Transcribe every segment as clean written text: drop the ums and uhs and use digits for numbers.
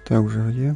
Так, вже є.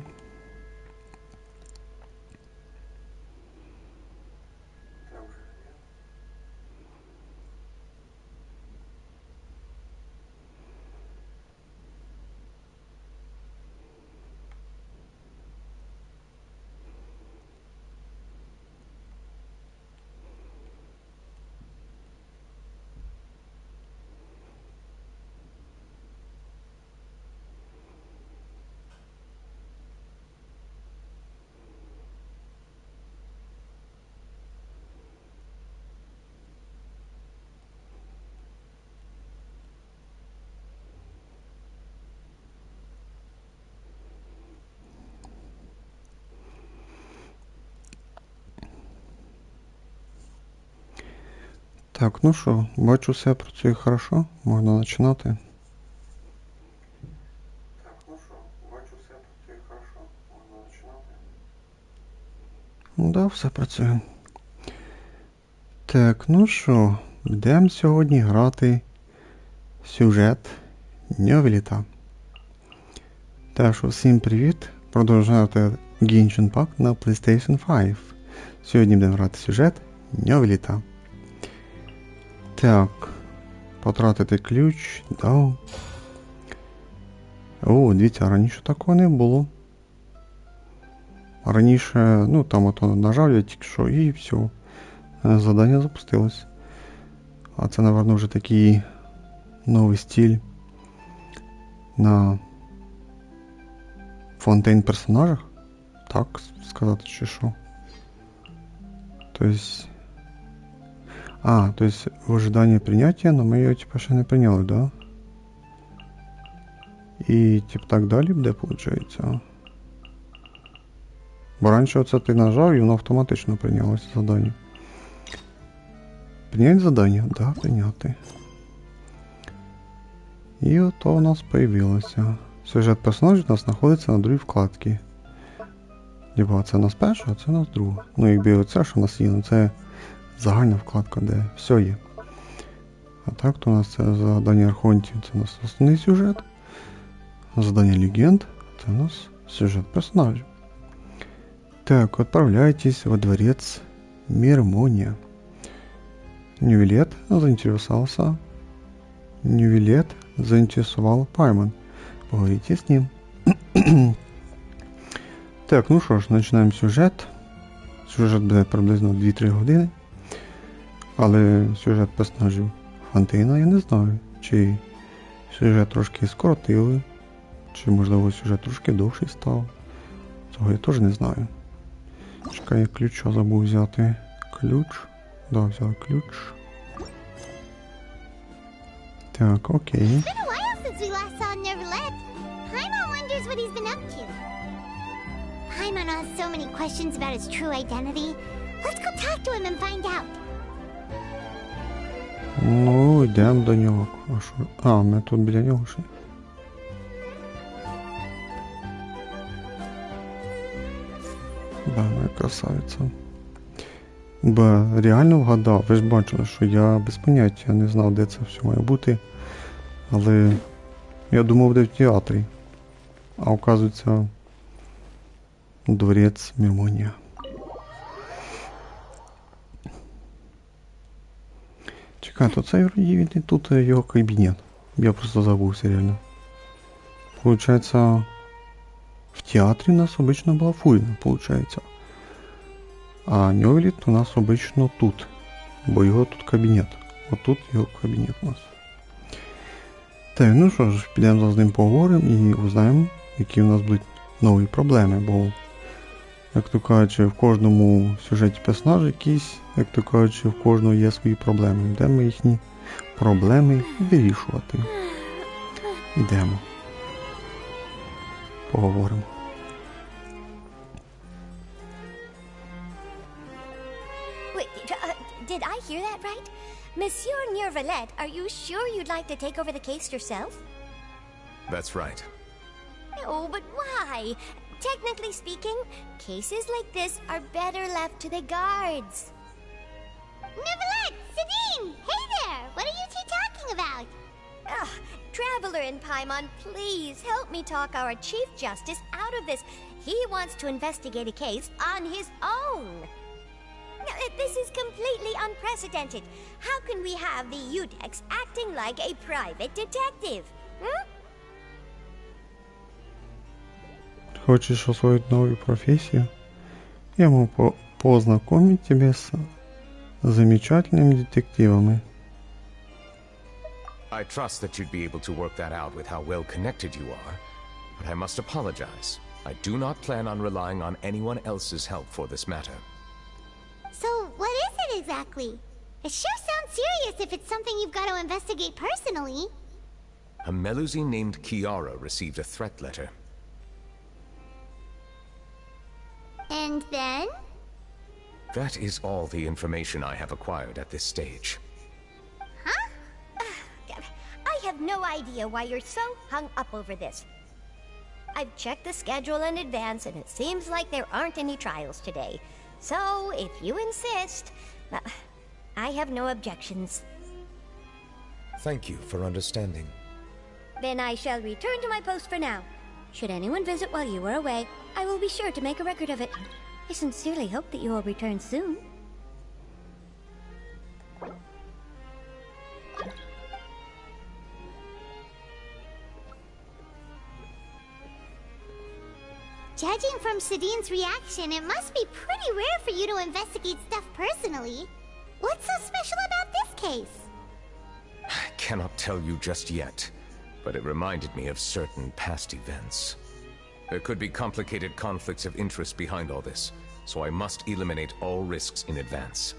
Так, ну що, бачу, все працює хорошо, можна починати. Ну да, все працює. Так, ну що, йдемо сьогодні грати сюжет Нёвиллета. Так що, всім привіт, продовжувати Genshin пак на PlayStation 5. Сьогодні будемо грати сюжет Нёвиллета. Так, потратити ключ, да. О, дивіться, раніше такого не було. Раніше, ну там ото нажав я тільки що і все. Задання запустилось. А це, напевно, вже такий новий стиль на фонтейн персонажах. Так сказати, чи що. Тобто... А, то есть в ожидании принятия, но мы ее типа ще не прийняли, да? І типа так далі буде, получається. Бо раніше оце ти нажав і воно автоматично прийнялося задання. Принять задання? Да, прийняти. І ото у нас появилося. Сюжет персонажів у нас знаходиться на другій вкладці. Типа це у нас перша, а це у нас друга. Ну якби оце, що у нас є, ну це загальна вкладка, де все є. А так то у нас це задання архонтів, це у нас основний сюжет. Задання легенд, це у нас сюжет персонажів. Так, отправляйтесь во дворец Мирмония. Нёвиллет заинтересовал Пайман. Поговорите с ним. Так, ну що ж, починаємо сюжет. Сюжет буде приблизно 2-3 години. Але сюжет персонажів Фонтейна я не знаю. Чи сюжет трошки скоротили, чи можливо сюжет трошки довший став. Цього я теж не знаю. Чекай, я ключа забув взяти. Ключ. Да, взяв ключ. Так, окей. Paimon has so many questions about his true identity. Let's go talk to him and find out. Ну, йдемо до нього. А, ми тут біля нього ще. Да, моя красавиця. Бо реально вгадав, ви ж бачили, що я без поняття не знав, де це все має бути. Але я думав, де в театрі. А оказується, дворець Мирмония. Чекай, то це він і тут його кабінет. Я просто забувся реально. Получається, в театрі у нас обично була Фуріна, получається. А Нёвиллет у нас обично тут. Бо його тут кабінет. Отут його кабінет у нас. Так, ну що ж, підемо з ним поговоримо і узнаємо, які у нас будуть нові проблеми, бо, як то кажучи, в кожному сюжеті персонажа якісь Як то кажучи, в кожного є свої проблеми. Йдемо їхні проблеми вирішувати. Йдемо. Поговоримо. Wait, did I hear that right? Monsieur Nёvilleta, are you sure you'd like to take over the case yourself? That's right. Oh, but why? Technically speaking, cases like this are better left to the guards. Nёvilleta! Sabine! Hey there! What are you two talking about? Ugh, Traveler in Paimon, please help me talk our Chief Justice out of this. He wants to investigate a case on his own. Now, this is completely unprecedented. How can we have the Udex acting like a private detective? Hmm? Хочешь освоить новую профессию? Я могу познакомить тебя с замечательными детективами. I trust that you'd be able to work that out with how well connected you are, but I must apologize. I do not plan on relying on anyone else's help for this matter. So, what is it exactly? It sure sounds serious if it's something you've got to investigate personally. A Melusine named Kiara received a threat letter. And then? That is all the information I have acquired at this stage. Huh? I have no idea why you're so hung up over this. I've checked the schedule in advance, and it seems like there aren't any trials today. So, if you insist, I have no objections. Thank you for understanding. Then I shall return to my post for now. Should anyone visit while you are away, I will be sure to make a record of it. I sincerely hope that you will return soon. Judging from Sadine's reaction, it must be pretty rare for you to investigate stuff personally. What's so special about this case? I cannot tell you just yet, but it reminded me of certain past events. There could be complicated conflicts of interest behind all this, so I must eliminate all risks in advance.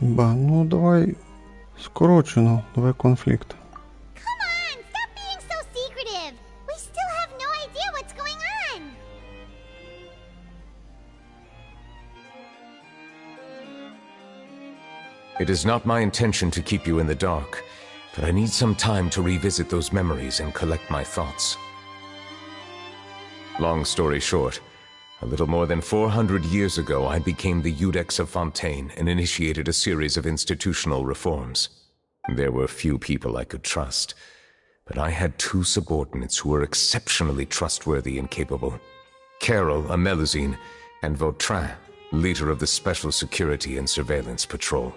Ба, ну давай скорочено, давай конфлікт. Come on, stop being so secretive. We still have no idea what's going on. It is not my intention to keep you in the dark, but I need some time to revisit those memories and collect my thoughts. Long story short, a little more than 400 years ago, I became the Udex of Fontaine and initiated a series of institutional reforms. There were few people I could trust, but I had two subordinates who were exceptionally trustworthy and capable. Carol, a Melusine, and Vautrin, leader of the Special Security and Surveillance Patrol.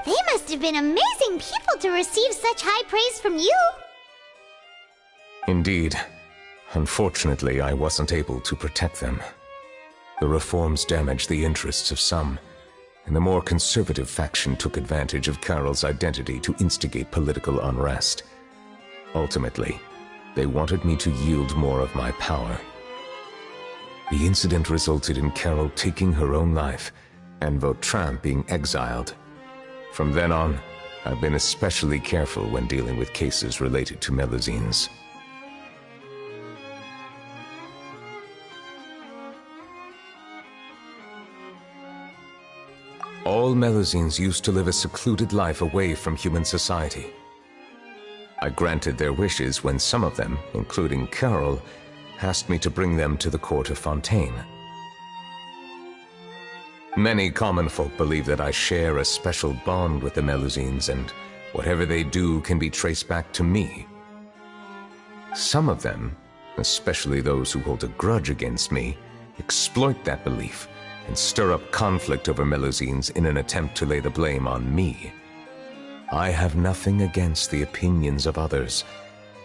They must have been amazing people to receive such high praise from you. Indeed. Unfortunately, I wasn't able to protect them. The reforms damaged the interests of some, and the more conservative faction took advantage of Carol's identity to instigate political unrest. Ultimately, they wanted me to yield more of my power. The incident resulted in Carol taking her own life, and Vautrin being exiled. From then on, I've been especially careful when dealing with cases related to Melusines. All Melusines used to live a secluded life away from human society. I granted their wishes when some of them, including Carol, asked me to bring them to the court of Fontaine. Many common folk believe that I share a special bond with the Melusines, and whatever they do can be traced back to me. Some of them, especially those who hold a grudge against me, exploit that belief and stir up conflict over Melusines in an attempt to lay the blame on me. I have nothing against the opinions of others,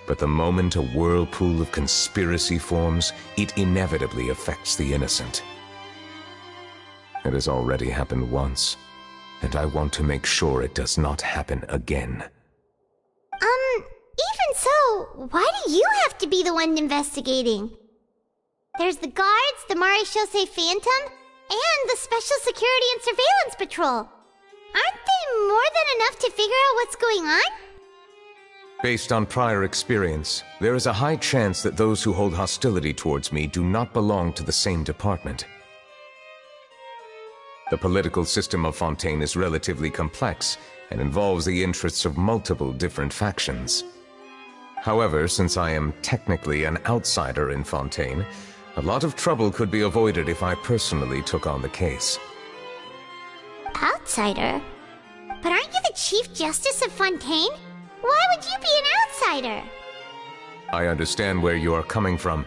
but the moment a whirlpool of conspiracy forms, it inevitably affects the innocent. It has already happened once, and I want to make sure it does not happen again. Even so, why do you have to be the one investigating? There's the guards, the Marechaussee Phantom, and the Special Security and Surveillance Patrol. Aren't they more than enough to figure out what's going on? Based on prior experience, there is a high chance that those who hold hostility towards me do not belong to the same department. The political system of Fontaine is relatively complex and involves the interests of multiple different factions. However, since I am technically an outsider in Fontaine, a lot of trouble could be avoided if I personally took on the case. Outsider? But aren't you the Chief Justice of Fontaine? Why would you be an outsider? I understand where you are coming from,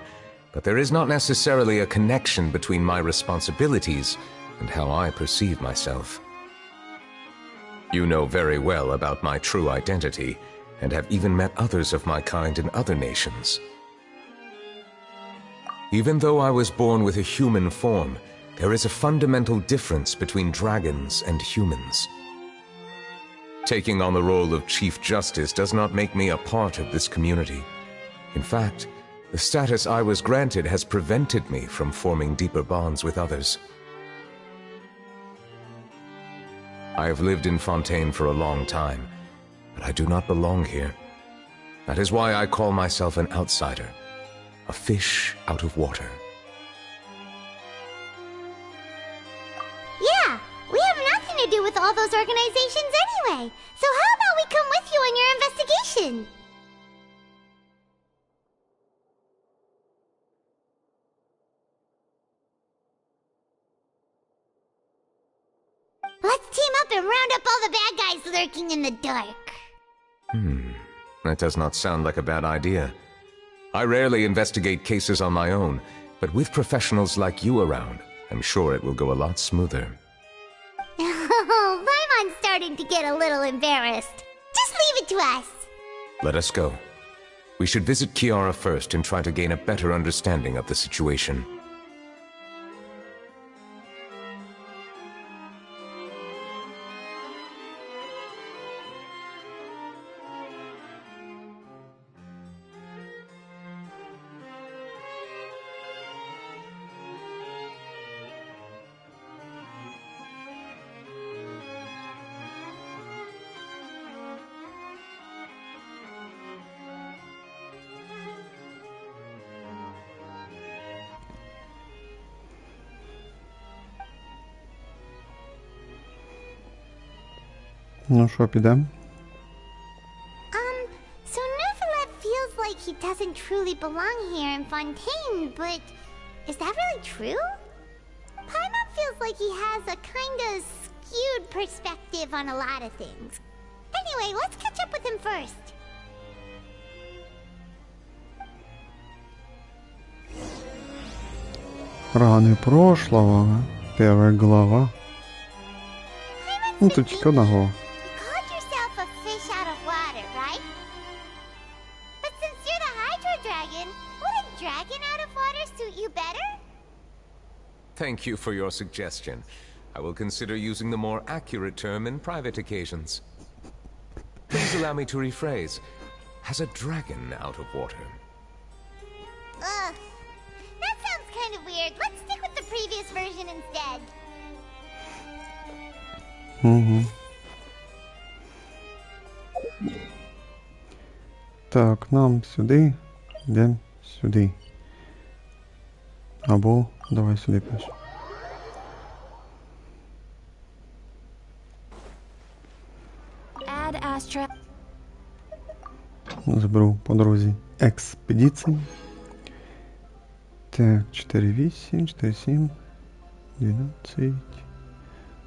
but there is not necessarily a connection between my responsibilities and how I perceive myself. You know very well about my true identity, and have even met others of my kind in other nations. Even though I was born with a human form, there is a fundamental difference between dragons and humans. Taking on the role of Chief Justice does not make me a part of this community. In fact, the status I was granted has prevented me from forming deeper bonds with others. I have lived in Fontaine for a long time, but I do not belong here. That is why I call myself an outsider, a fish out of water. Yeah, we have nothing to do with all those organizations anyway. So how about we come with you on your investigation? Let's team up and round up all the bad guys lurking in the dark. That does not sound like a bad idea. I rarely investigate cases on my own, but with professionals like you around, I'm sure it will go a lot smoother. Oh, Paimon's starting to get a little embarrassed. Just leave it to us. Let us go. We should visit Kiara first and try to gain a better understanding of the situation. Ну що, підемо? So Nёvilleta feels like he doesn't truly belong here in Fontaine, but is that really true? Paimon feels like he has a kinda skewed perspective on a lot of things. Anyway, let's catch up with him first. Раны прошлого. Первая глава. Ну, тут тільки одна глава. You called yourself a fish out of water, right? But since you're the Hydro Dragon, would a dragon out of water suit you better? Thank you for your suggestion. I will consider using the more accurate term in private occasions. Please allow me to rephrase. Has a dragon out of water? Ugh. That sounds kind of weird. Let's stick with the previous version instead. Угу. Так, нам сюди. Йдемо сюди. Або давай сюди перш. Add Astra. Зберу по дорозі експедиції. Так, 4-8, 4-7, 12.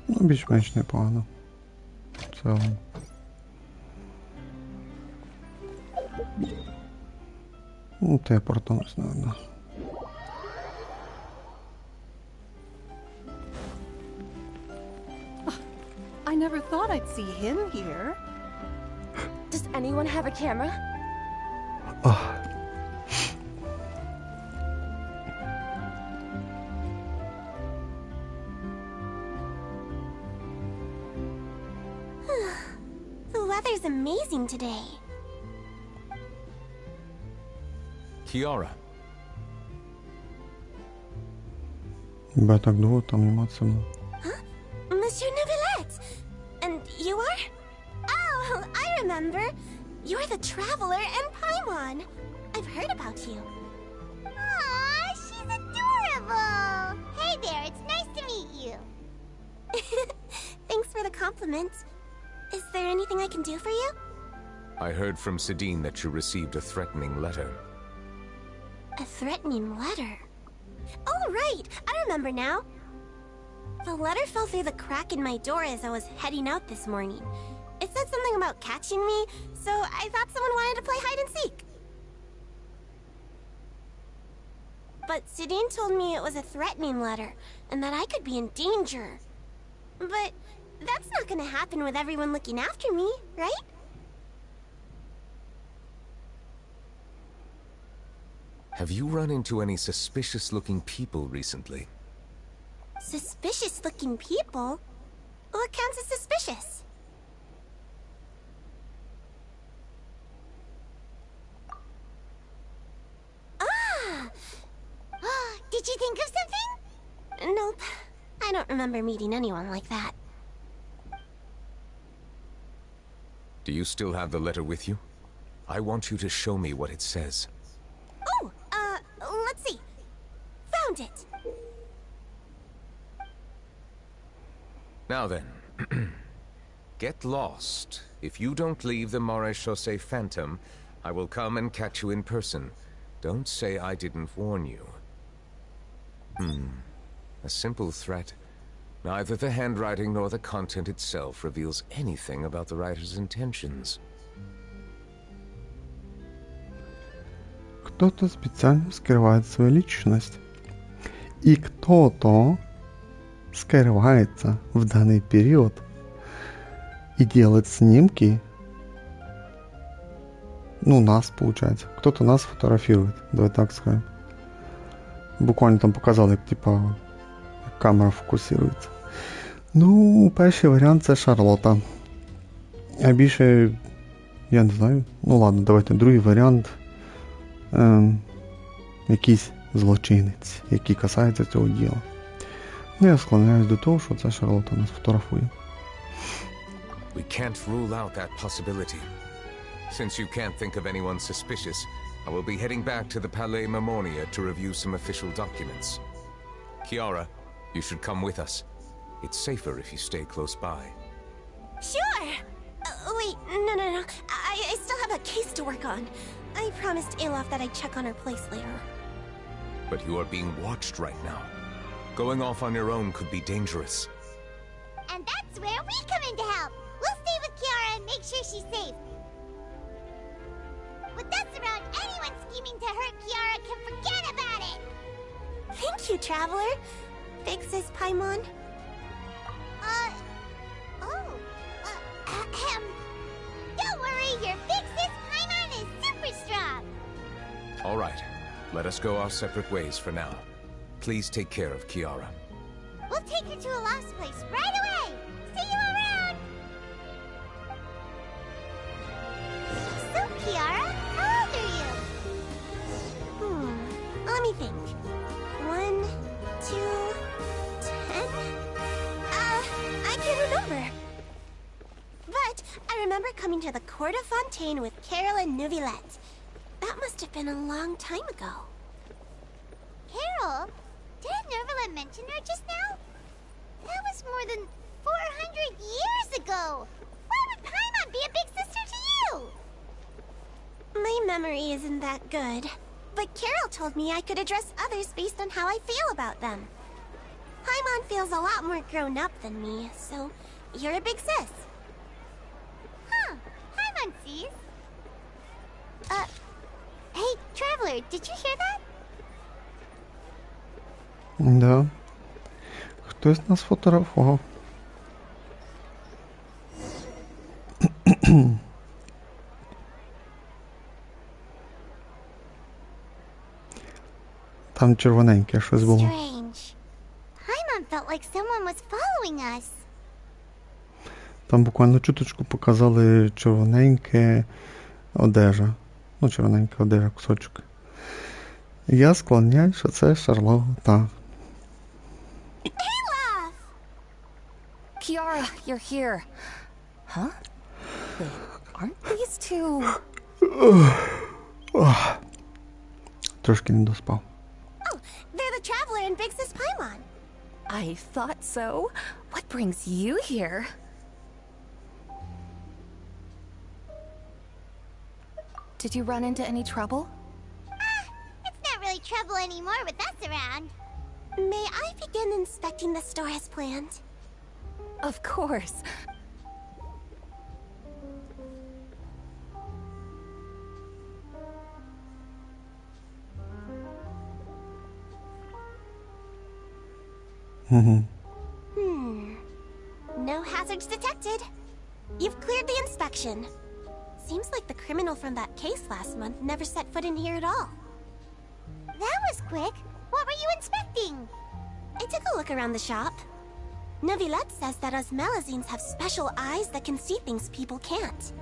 Ну, більш-менш непогано. В цілому. Ну, телепортуємось, наверное. I never thought I'd see him here. Does anyone have a camera? The weather's amazing today. Kiara. Бо так довго там анімація. Monsieur Nёвиллета! And you are? Oh, I remember. You're the Traveler and Paimon. I've heard about you. Aw, she's adorable. Hey there, it's nice to meet you. Thanks for the compliment. Is there anything I can do for you? I heard from Sidine that you received a threatening letter. A threatening letter? Oh, right! I remember now. The letter fell through the crack in my door as I was heading out this morning. It said something about catching me, so I thought someone wanted to play hide and seek. But Sidine told me it was a threatening letter, and that I could be in danger. But that's not gonna happen with everyone looking after me, right? Have you run into any suspicious-looking people recently? Suspicious-looking people? What counts as suspicious? Ah! Did you think of something? Nope. I don't remember meeting anyone like that. Do you still have the letter with you? I want you to show me what it says. Oh, let's see. Found it. Now then, get lost. If you don't leave the Maréchaussée Phantom, I will come and catch you in person. Don't say I didn't warn you. A simple threat. Neither the handwriting nor the content itself reveals anything about the writer's intentions. Кто-то специально скрывает свою личность. И кто-то скрывается в данный период и делает снимки. Ну, нас, получается. Кто-то нас фотографирует, давай так скажем. Буквально там показали, як, типа, камера фокусується. Ну, перший варіант це Шарлота. А більше, я не знаю. Ну ладно, давайте другий варіант. Якийсь злочинець, який касається цього діла. Ну, я склоняюсь до того, що це Шарлота нас фотографує. We can't rule out that possibility. Since you can't think of anyone suspicious, I will be heading back to the Palais Mermonia to review some official documents. Kiara, you should come with us. It's safer if you stay close by. Sure! Wait, no. I still have a case to work on. I promised Alof that I'd check on her place later. But you are being watched right now. Going off on your own could be dangerous. And that's where we come in to help. We'll stay with Kiara and make sure she's safe. With us around, anyone scheming to hurt Kiara can forget about it! Thank you, Traveler. Big Sis Paimon. Don't worry, your big sis Paimon is super strong! All right, let us go our separate ways for now. Please take care of Kiara. We'll take her to a lost place right away! See you around! So, Kiara, how old are you? Let me think. 1, 2, 10? I can't remember. But I remember coming to the Court of Fontaine with Carol and Nёvilleta. That must have been a long time ago. Carol? Didn't Nёvilleta mention her just now? That was more than 400 years ago! Why would Paimon be a big sister to you? My memory isn't that good. But Carol told me I could address others based on how I feel about them. Paimon feels a lot more grown up than me, so you're a big sis. Huh. Paimon sees. Hey, Traveler, did you hear that? Да. Хтось нас фотографував. Там червоненьке щось було. Strange. Paimon felt like someone was following us. Там буквально чуточку показали червоненьке одежа. Ну, червоненька одежа, кусочок. Я склоняю, що це Шарлота. Olaf! Kiara, you're here. Huh? Wait, aren't these two... Трошки не доспав. Oh, they're the Traveler and Big Sis Paimon. I thought so. What brings you here? Did you run into any trouble? It's not really trouble anymore with us around. May I begin inspecting the store as planned? Of course. No hazards detected. You've cleared the inspection. Seems like the criminal from that case last month never set foot in here at all. That was quick. What were you inspecting? I took a look around the shop. Nёvilleta says that us Melazines have special eyes that can see things people can't.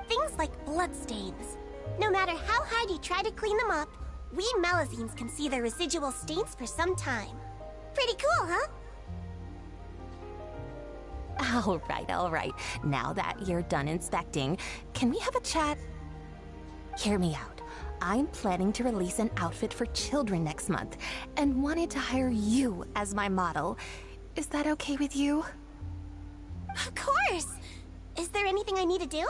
Things like bloodstains. No matter how hard you try to clean them up, we Melazines can see their residual stains for some time. Pretty cool, huh? All right. Now that you're done inspecting, can we have a chat? Hear me out. I'm planning to release an outfit for children next month, and wanted to hire you as my model. Is that okay with you? Of course! Is there anything I need to do?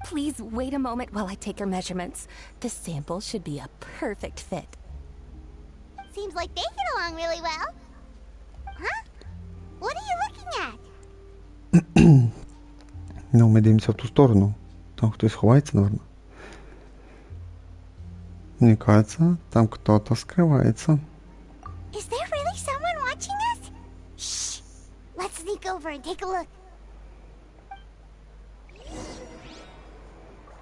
Please wait a moment while I take your measurements. The sample should be a perfect fit. Seems like they get along really well. Huh? What are you looking at? Ну, ми дивимося в ту сторону. Там хтось ховається, наверное. Мне кажется, там кто-то скрывается. Is there really someone watching us? Shh! Let's sneak over and take a look.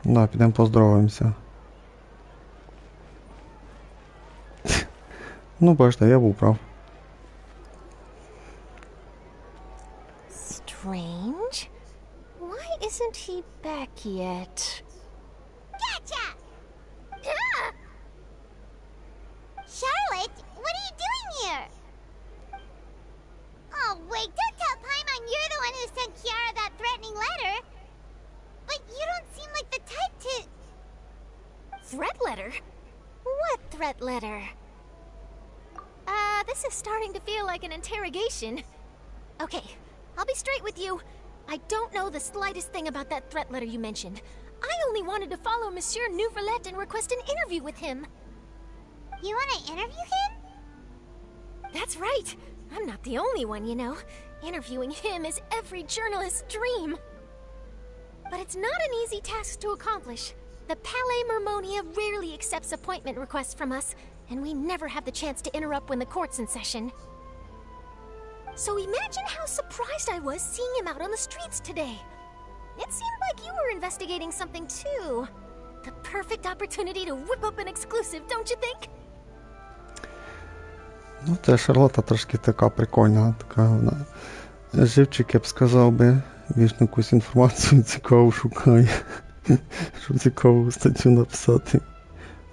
Да, підемо поздороваємося. Ну, бачите, я був прав. Strange. Why isn't he back yet? Gotcha! Ah! Charlotte, what are you doing here? Oh, wait, don't tell Paimon you're the one who sent Kiara that threatening letter. But you don't seem like the type to... Threat letter? What threat letter? This is starting to feel like an interrogation. Okay, I'll be straight with you. I don't know the slightest thing about that threat letter you mentioned. I only wanted to follow Monsieur Nёvilleta and request an interview with him. You want to interview him? That's right. I'm not the only one, you know. Interviewing him is every journalist's dream. But it's not an easy task to accomplish. The Palais Mermonia rarely accepts appointment requests from us, and we never have the chance to interrupt when the court's in session. So imagine how surprised I was seeing him out on the streets today. It seemed like you were investigating something too. The perfect opportunity to whip up an exclusive, don't you think? Ну, це Шарлота трошки така прикольна, така вона. Живчик, я б сказав би, вічно якусь інформацію цікаву шукає, щоб цікаву статтю написати.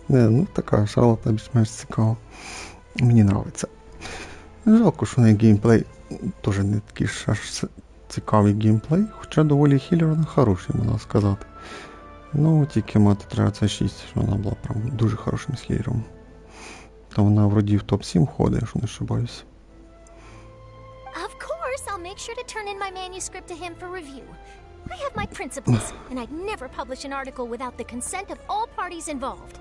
Не, ну така Шарлота більш-менш цікава. Мені подобається. Жалко, що не геймплей теж не такий аж цікавий геймплей, хоча доволі хілерно хороший, можна сказати. Ну, тільки мати треба це 6, що вона була прям дуже хорошим хілером. Та вона вроді в топ-7 ходить, якщо не ошибаюсь. Of course, I'll make sure to turn in my manuscript to him for review. I have my principles, and I'd never publish an article without the consent of all parties involved.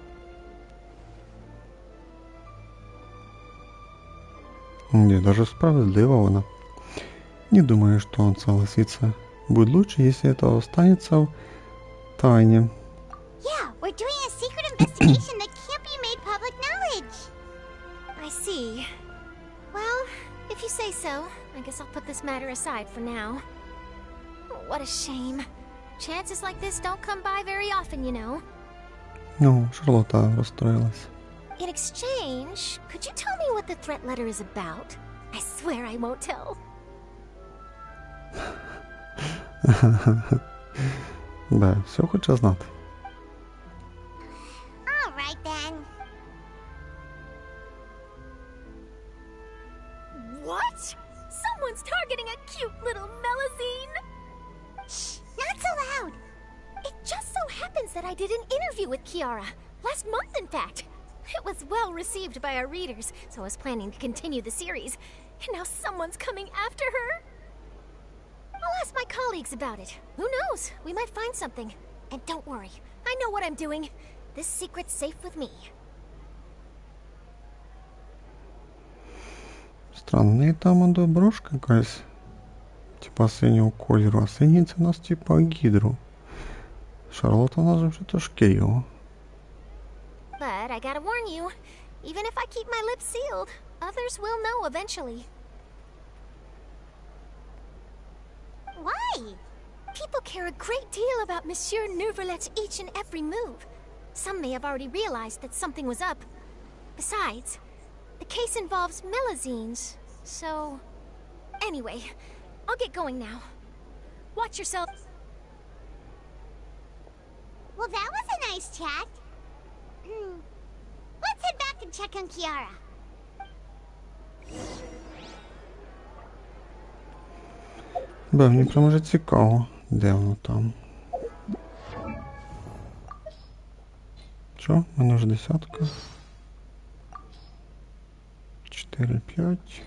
Не, даже справедлива вона. Не думаю, что он согласится. Будет лучше, если это останется в тайне. Yeah, we're doing a secret investigation that can't be made public knowledge. I see. Well, if you say so, I guess I'll put this matter aside for now. What a shame. Chances like this don't come by very often, you know. Ну, Шарлота расстроилась. In exchange, could you tell me what the threat letter is about? I swear I won't tell. Да, все хоче знати. All right then. that I did an interview with Kiara. Last month, in fact. It was well received by our readers, so I was planning to continue the series. And now someone's coming after her. I'll ask my colleagues about it. Who knows? We might find something. And don't worry, I know what I'm doing. This secret's safe with me. Странний там брошка якась. Типа синього кольору, а синій це у нас типа гідру. Шарлотта у нас вже трошки його. But I gotta warn you, even if I keep my lips sealed, others will know eventually. Why? People care a great deal about Monsieur Nœvillette's each and every move. Some may have already realized that something was up. Besides, the case involves Melazines, so... Anyway, I'll get going now. Watch yourself. Well, that was a nice chat. Let's head back and check on Kiara. Мені прям уже цікаво, де воно там. Що? У мене вже десятка. 4, 5.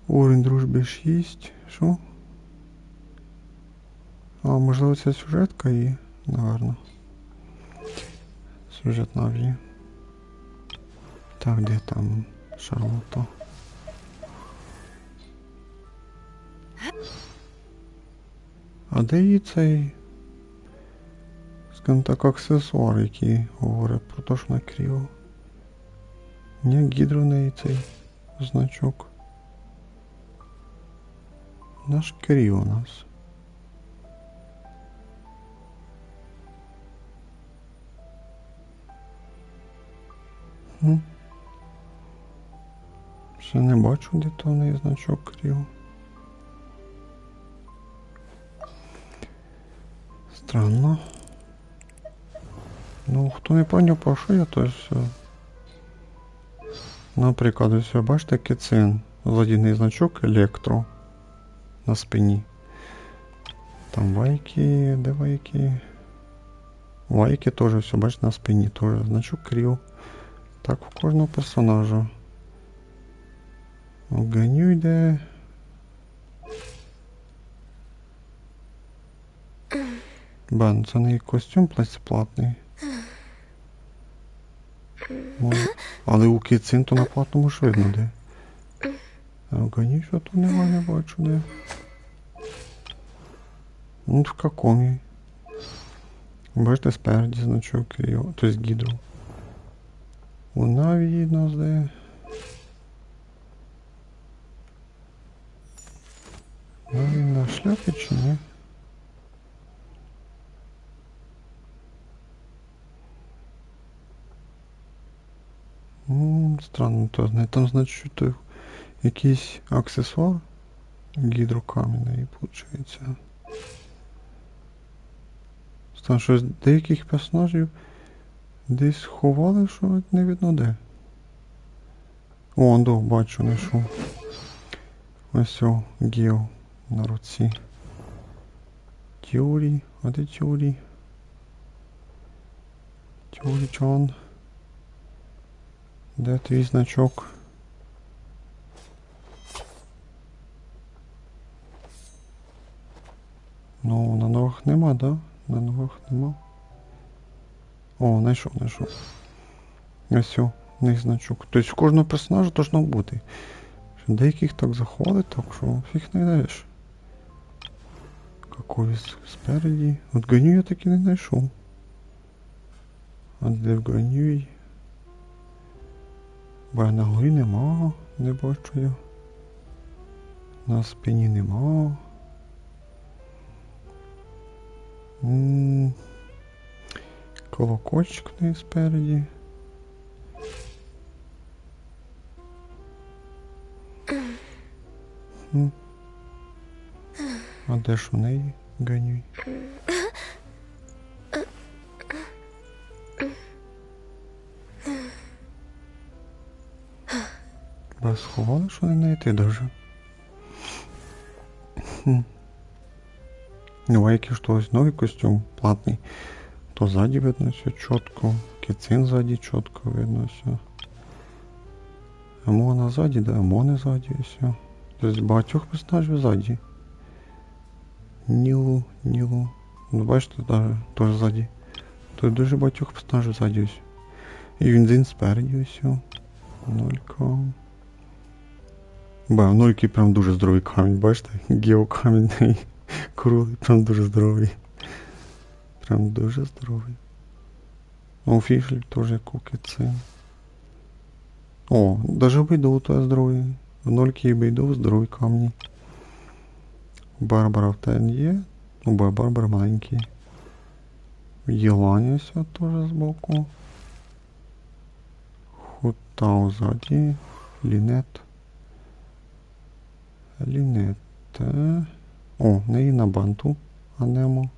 Уровень дружби 6. Що? А, можливо, це сюжетка є, наверно. Сюжет нові. Так, де там Шарлотта? А де її цей, скажімо так, аксесуар, який говорить про те, що вона кріво? Ні, гідро в неї цей значок. Наш кріво у нас. Ще не бачу, де то в неї значок кріво. Странно. Ну, хто не поняв, про що я, то все. Наприклад, ось бачите, кицин. Злодійний значок електро на спині. Там вайки, де вайки? Вайки теж все, бачите, на спині теж. Значок кріл. Так, у кожного персонажа. Огоню йде. Бен, це не костюм платний. Але у кицин то на платному ж видно де. А огоню що то немає, не бачу де. Ну, в какому? Бачите, спереді значок, тобто гідру. У Навії нас де. Наві на шляпі чи ні? Странно, то не там, значить, то якийсь аксесуар гідрокам'яний, виходить. Там щось деяких персонажів десь ховали, що не видно де. О, до, бачу, знайшов. Ось о, Гео на руці. Тюрі, а де Тюрі? Тюрі Чон. Де твій значок? Ну, на ногах нема, да? На ногах нема. О, знайшов. Ось о, не значок. Тобто у кожного персонажа должно бути. Деяких так заховали, так що фіг не знайдеш. Какой спереді. От Ганю я таки не знайшов. А де в Ганюй? Бо на голові нема, не бачу я. На спині нема. Колокольчик в неї спереді. А де ж в неї Ганюй? Так, сховали, що не знайти даже. Ну, а який ж то ось новий костюм, платний. То ззаді видно все чітко, кицин ззаді чітко видно все. Амона ззаді, да, Амони ззаді і все. Тобто багатьох персонажів ззаді. Нілу. Ну бачите, теж ззаді. Тут дуже багатьох персонажів ззаді ось. І він спереді ось. Нолька. Нольки прям дуже здоровий камінь, бачите? Геокамінний круглий, прям дуже здоровий. Прям дуже здоровий. У Фішлі теж як кукицин. О, даже Бейду то здоровий. В Нольки і Бейду здорові камні. Барбара в тен є. Ну, Барбара маленький. Єланя все теж збоку. Хутау ззаді. Лінет. О, в неї на банту. А немо.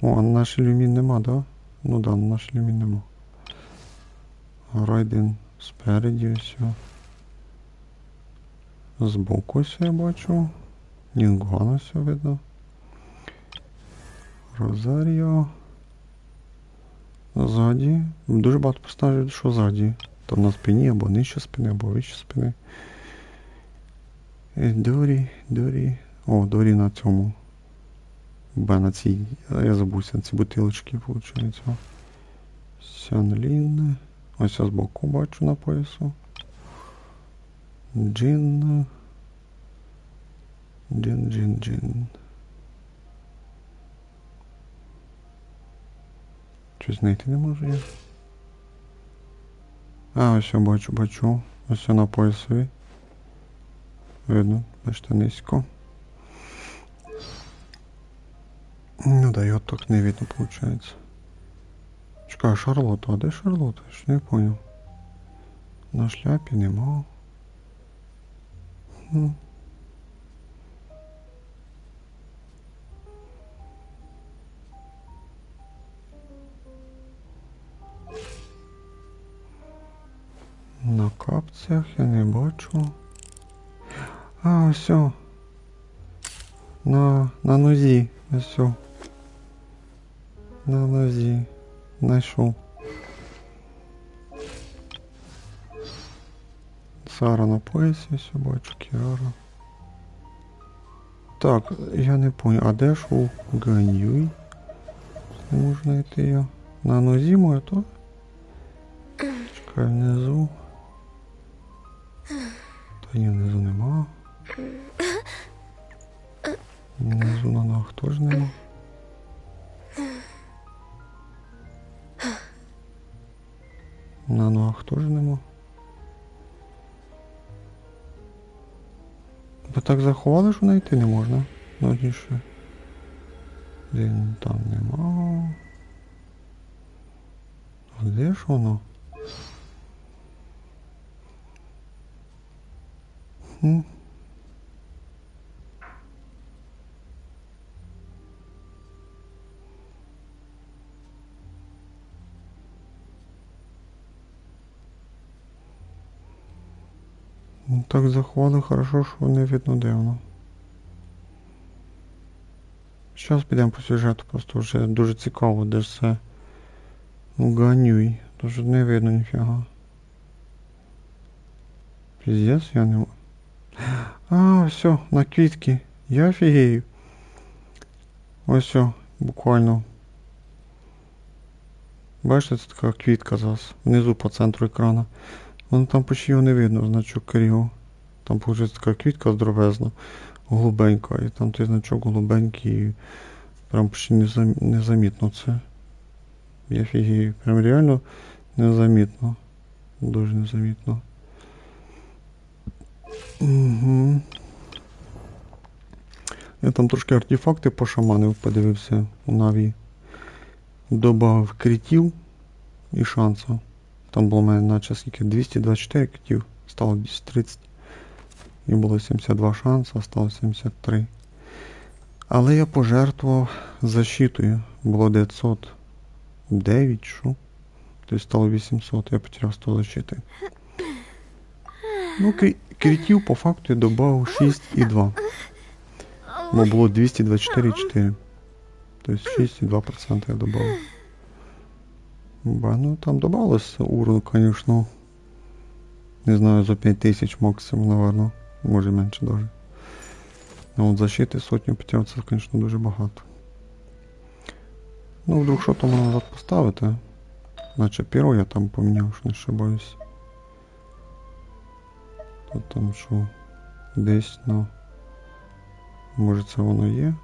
О, а на наш ілюмін нема, да? Ну да, на наш ілюмін нема. Райден спереді все. Збоку все я бачу. Нінгуана все видно. Розаріо. Ззаді. Дуже багато персонажів, що ззаді. Там на спині, або нижче спини, або вище спини. Дорі. О, Дорі на цьому. На цій, я забувся, на ці бутилочки, виходить. Сянлін. Ось я збоку бачу на поясу. Джин. Щось знайти не можу я. А, ось я бачу. Ось я на поясові. Видно, бачите, низько. Ну да, його так не видно, виходить. Чекай, Шарлотта, а де Шарлотта? Я ж не понял. На шляпі нема. На капцях я не бачу. А, ось. На нозі. Ось. На нозі. Знайшов. Сара на поясі, все бачу, Кіара. Так, я не понял, а де ж у Ганьюй? Не можу знайти його. На нозі моє, то? Чекай, внизу. Та ні, внизу нема. Внизу на ногах теж нема. На ногах теж нема. Бо так заховали, що знайти не можна. Нудніше. Там нема. А де ж воно? Так заховали, хорошо, що не видно де воно. Зараз підемо по сюжету, просто вже дуже цікаво, де ж це Ганюй. Тож не видно ніфіга. Піздець, я не... А, все, на квітки. Я офігею. Ось все, буквально. Бачите, це така квітка зараз. Внизу по центру екрана. Воно там почти його не видно, значок Керіо. Там, виходить, така квітка здоровезна, голубенька. І там той значок голубенький. І прям почти незамітно це. Я фігію. Прям реально незамітно. Дуже незамітно. Угу. Я там трошки артефакти пошаманив, подивився у Наві. Добавив критів і шансу. Там було в мене наче скільки 224 критів, стало 230. І було 72 шанси, стало 73. Але я пожертвував защитою. Було 9, що? Тобто стало 800, я потеряв 100 защити. Ну, критів по факту я додав 6,2. Бо було 224,4. Тобто 6,2% я додав. Ну, там добавилось урону, конечно. Не знаю, за 5000 максимум, наверное. Може менше даже. А от защити сотню потягти, це, конечно, дуже багато. Ну, вдруг що там назад поставити. Наче перо я там поміняв, що не ошибаюсь. То там що? Десь, ну... Може це воно є?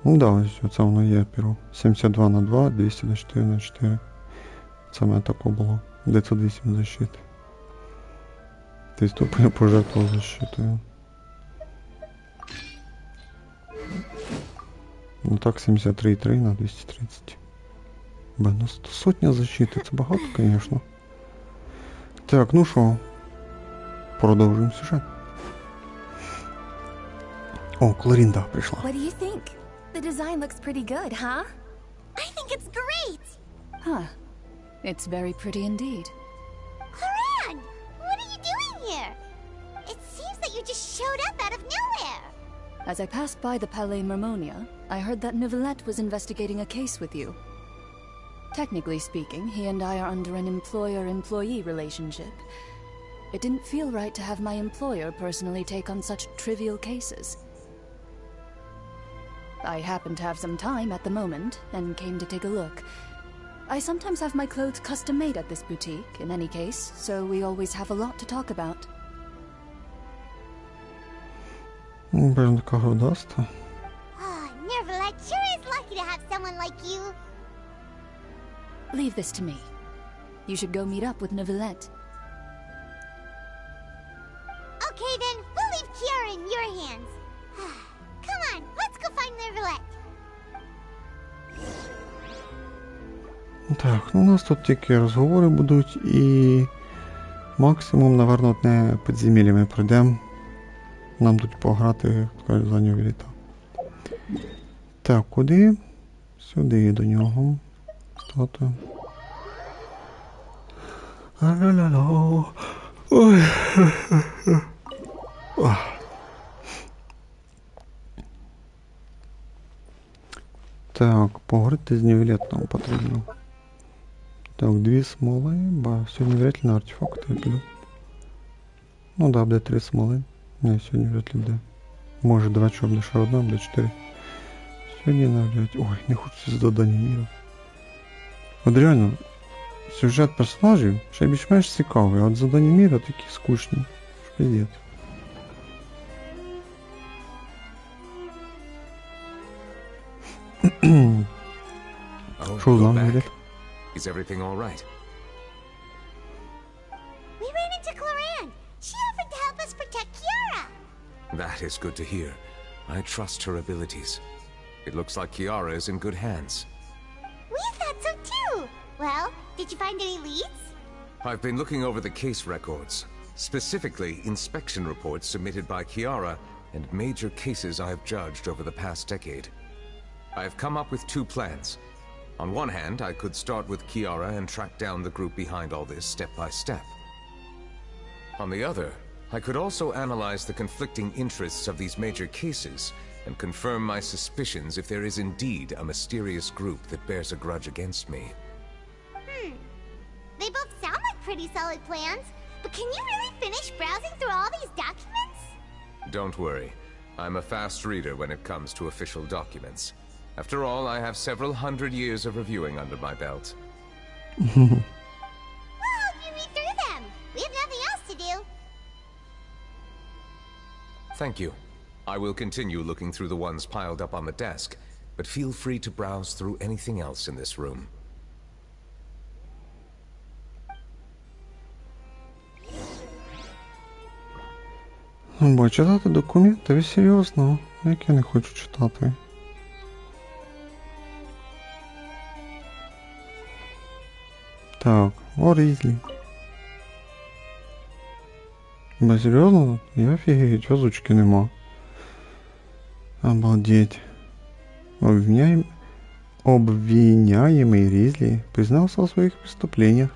Ну да, ось це воно є перо. 72 на 2, 224 на 4. Це в мене тако було. 908 защити. Тобто тут я пожертвував защитою. Ну так, 73,3 на 230. Ну сотня защити, це багато, звісно. Так, ну що, продовжуємо сюжет. О, Кларінда прийшла. What do you think? The design looks pretty good, huh? I think it's great! Huh. It's very pretty indeed. Cloran! What are you doing here? It seems that you just showed up out of nowhere! As I passed by the Palais Mermonia, I heard that Nœvillette was investigating a case with you. Technically speaking, he and I are under an employer-employee relationship. It didn't feel right to have my employer personally take on such trivial cases. I happen to have some time at the moment, and came to take a look. I sometimes have my clothes custom-made at this boutique, in any case, so we always have a lot to talk about. Блин, така грудаста. Oh, Nœvillette sure is lucky to have someone like you. Leave this to me. You should go meet up with Nœvillette. Okay then, we'll leave Kiara in your hands. Come on, let's go find Nœvillette. Так, ну у нас тут тільки розговори будуть і максимум, наверно, одне підземілля ми пройдемо. Нам тут пограти, кажуть, за Нёвиллета. Так, куди? Сюди до нього. Стати. А-ля-ля-ля. Ой. Так, поговорити з Нёвиллетом потрібно. Так, 2 смоли, сьогодні вряд ли на артефакти я піду. Ну да, буде 3 смоли. Не, сьогодні вряд ли буде. Може 2 чого буде, ще одна, буде 4. Сьогодні навряд. Ой, не хочеться з додання міру. От реально, сюжет персонажів ще більш-менш цікавий, а от задання міра такі скучні. Що пиздец. Що з нами буде? Is everything all right? We ran into Cloran. She offered to help us protect Kiara. That is good to hear. I trust her abilities. It looks like Kiara is in good hands. We thought so too. Well, did you find any leads? I've been looking over the case records, specifically inspection reports submitted by Kiara and major cases I have judged over the past decade. I have come up with 2 plans. On one hand, I could start with Kiara and track down the group behind all this step by step. On the other, I could also analyze the conflicting interests of these major cases and confirm my suspicions if there is indeed a mysterious group that bears a grudge against me. They both sound like pretty solid plans, but can you really finish browsing through all these documents? Don't worry. I'm a fast reader when it comes to official documents. After all, I have several hundred years of reviewing under my belt. We'll help you read through them. We have nothing else to do. Thank you. I will continue looking through the ones piled up on the desk, but feel free to browse through anything else in this room. Бо читати документи, ви серйозно? Як я не хочу читати? Так, о Різлі. Бо серйозно? Я офігеть, озвучки нема. Обалдеть. Обвиняемый Ризли признался в своих преступлениях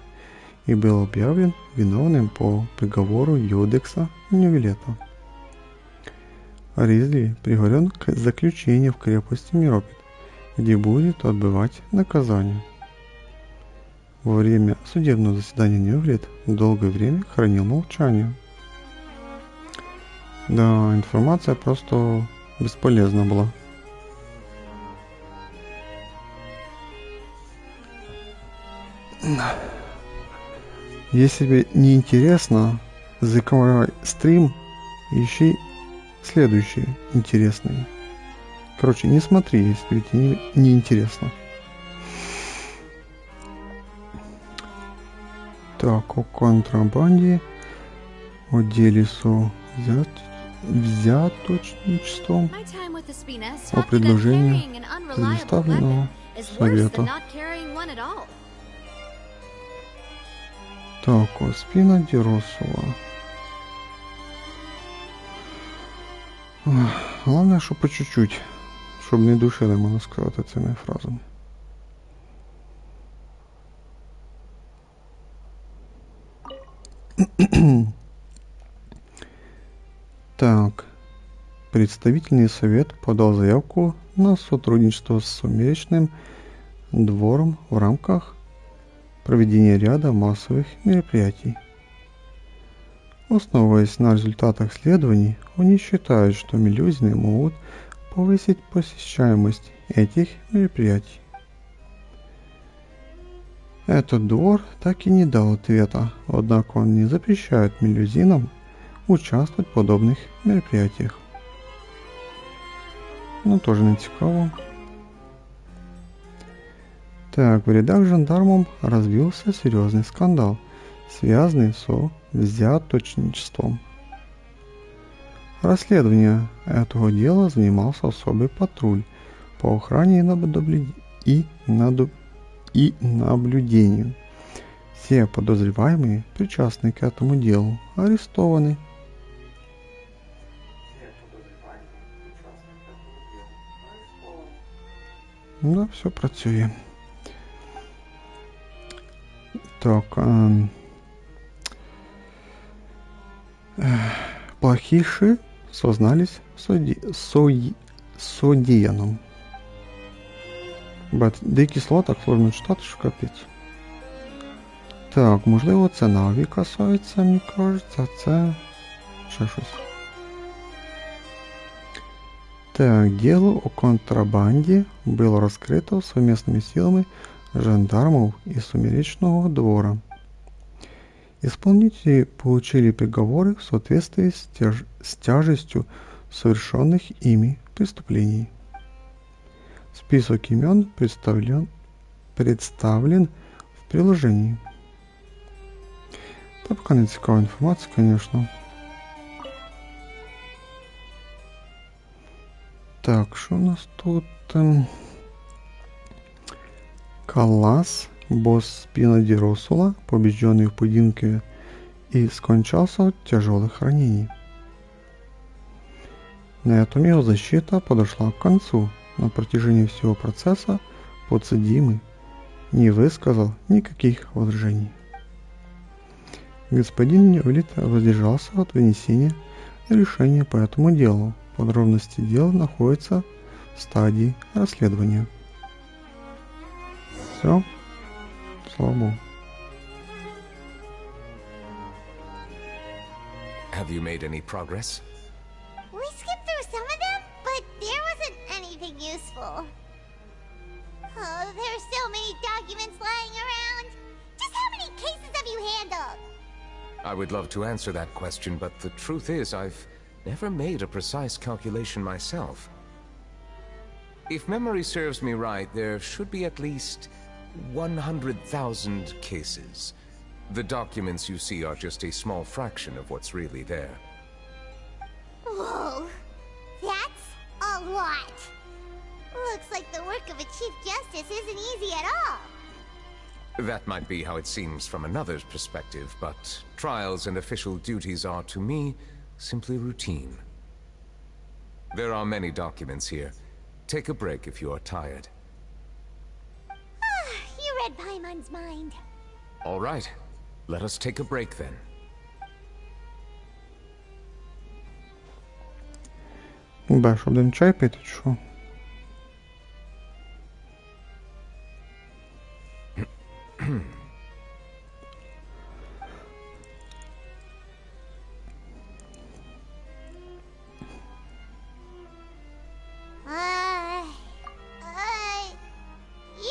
и был объявлен виновным по приговору Юдекса Нёвиллета. Ризли приговорен к заключению в крепости Миропит, где будет отбывать наказание. Во время судебного заседания Нёвиллет долгое время хранил молчание. Да, информация просто бесполезна была. Если тебе не интересно, закрывай стрим, ищи следующие интересные. Короче, не смотри, если тебе не интересно. Так, о контрабанде, о деле со взяточничеством, о предложении предоставленного совета. Так, о спина Диросова. Главное, що по чуть-чуть, щоб не душили, можна сказати, цими фразами. Так, представительный совет подал заявку на сотрудничество с Сумеречным двором в рамках проведения ряда массовых мероприятий. Основываясь на результатах исследований, они считают, что мелюзины могут повысить посещаемость этих мероприятий. Этот двор так и не дал ответа, однако он не запрещает мелюзинам участвовать в подобных мероприятиях. Ну, тоже не цікаво. Так, в рядах жандармов развился серьезный скандал, связанный со взяточничеством. Расследование этого дела занимался особый патруль по охране и наблюдению. Все подозреваемые, причастные к этому делу, арестованы. Да, все працює. Так, плохиши сознались содіяном. Деякі слова так сложно читати, що капець. Так, можливо, це Наві касається, мені кажеться, а це ще щось. Так, дело о контрабанде было раскрыто совместными силами жандармов и Сумеречного двора. Исполнители получили приговоры в соответствии с тяжестью совершенных ими преступлений. Список имен представлен в приложении. Это пока не цікава информация, конечно. Так, что у нас тут? Каллас, босс спина Диросула, побежденный в поединке и скончался от тяжелых ранений. На этом его защита подошла к концу. На протяжении всего процесса подсудимый не высказал никаких возражений. Господин Нёвиллета воздержался от вынесения решения по этому делу. Подробности дела находятся в стадии расследования. Все. Слава Богу. Have you made any progress? We skipped through some of them, but there wasn't anything useful. Oh, there's so many documents lying around. Just how many cases have you handled? I would love to answer that question, but the truth is I've never made a precise calculation myself. If memory serves me right, there should be at least 100,000 cases. The documents you see are just a small fraction of what's really there. Whoa, that's a lot. Looks like the work of a Chief Justice isn't easy at all. That might be how it seems from another's perspective, but trials and official duties are, to me, simply routine. There are many documents here. Take a break if you are tired. You read Paimon's mind. All right. Let us take a break then. Беш, один чай пити, чи що?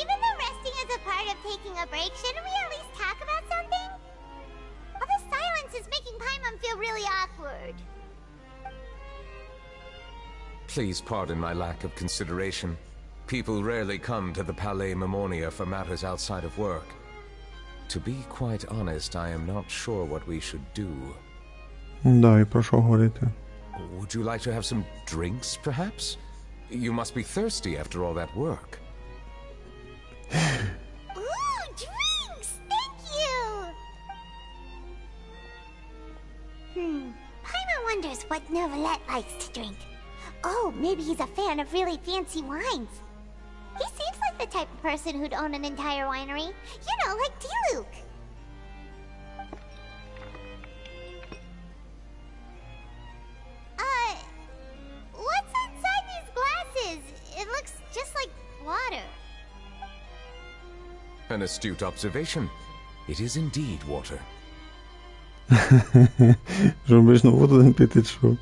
Even though resting is a part of taking a break, shouldn't we at least talk about something? All this silence is making Paimon feel really awkward. Please pardon my lack of consideration. People rarely come to the Palais Mammonia for matters outside of work. To be quite honest, I am not sure what we should do. Да, і про що говорити? Would you like to have some drinks, perhaps? You must be thirsty after all that work. Ooh, drinks! Thank you! Paimon wonders what Nёvilleta likes to drink. Oh, maybe he's a fan of really fancy wines. He seems like the type of person who'd own an entire winery. You know, like Diluc. What's inside these glasses? It looks just like water. An astute observation. It is indeed water. Що обично воду не пити, що?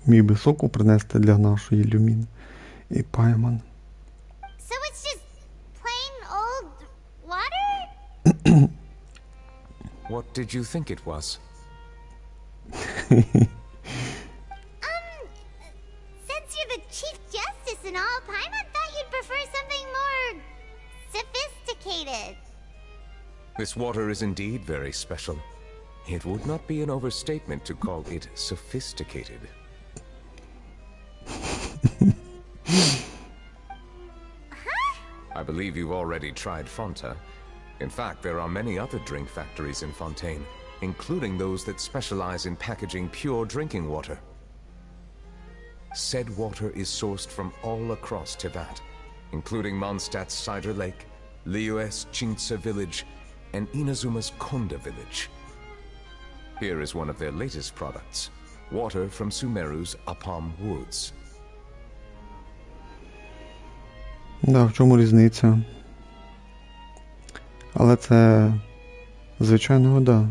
Міг би соку принести для нашої Люміни. І Paimon. So it's just plain old water? What did you think it was? Since you're the Chief Justice and all, Paimon thought you'd prefer something more sophisticated. This water is indeed very special. It would not be an overstatement to call it sophisticated. I believe you've already tried Fonta. In fact, there are many other drink factories in Fontaine, including those that specialize in packaging pure drinking water. Said water is sourced from all across Teyvat, including Mondstadt's Cider Lake, Liyue's Chintsa village, and Inazuma's Konda village. Here is one of their latest products, water from Sumeru's Apam Woods. Да, в чому різниця? Але це звичайна вода.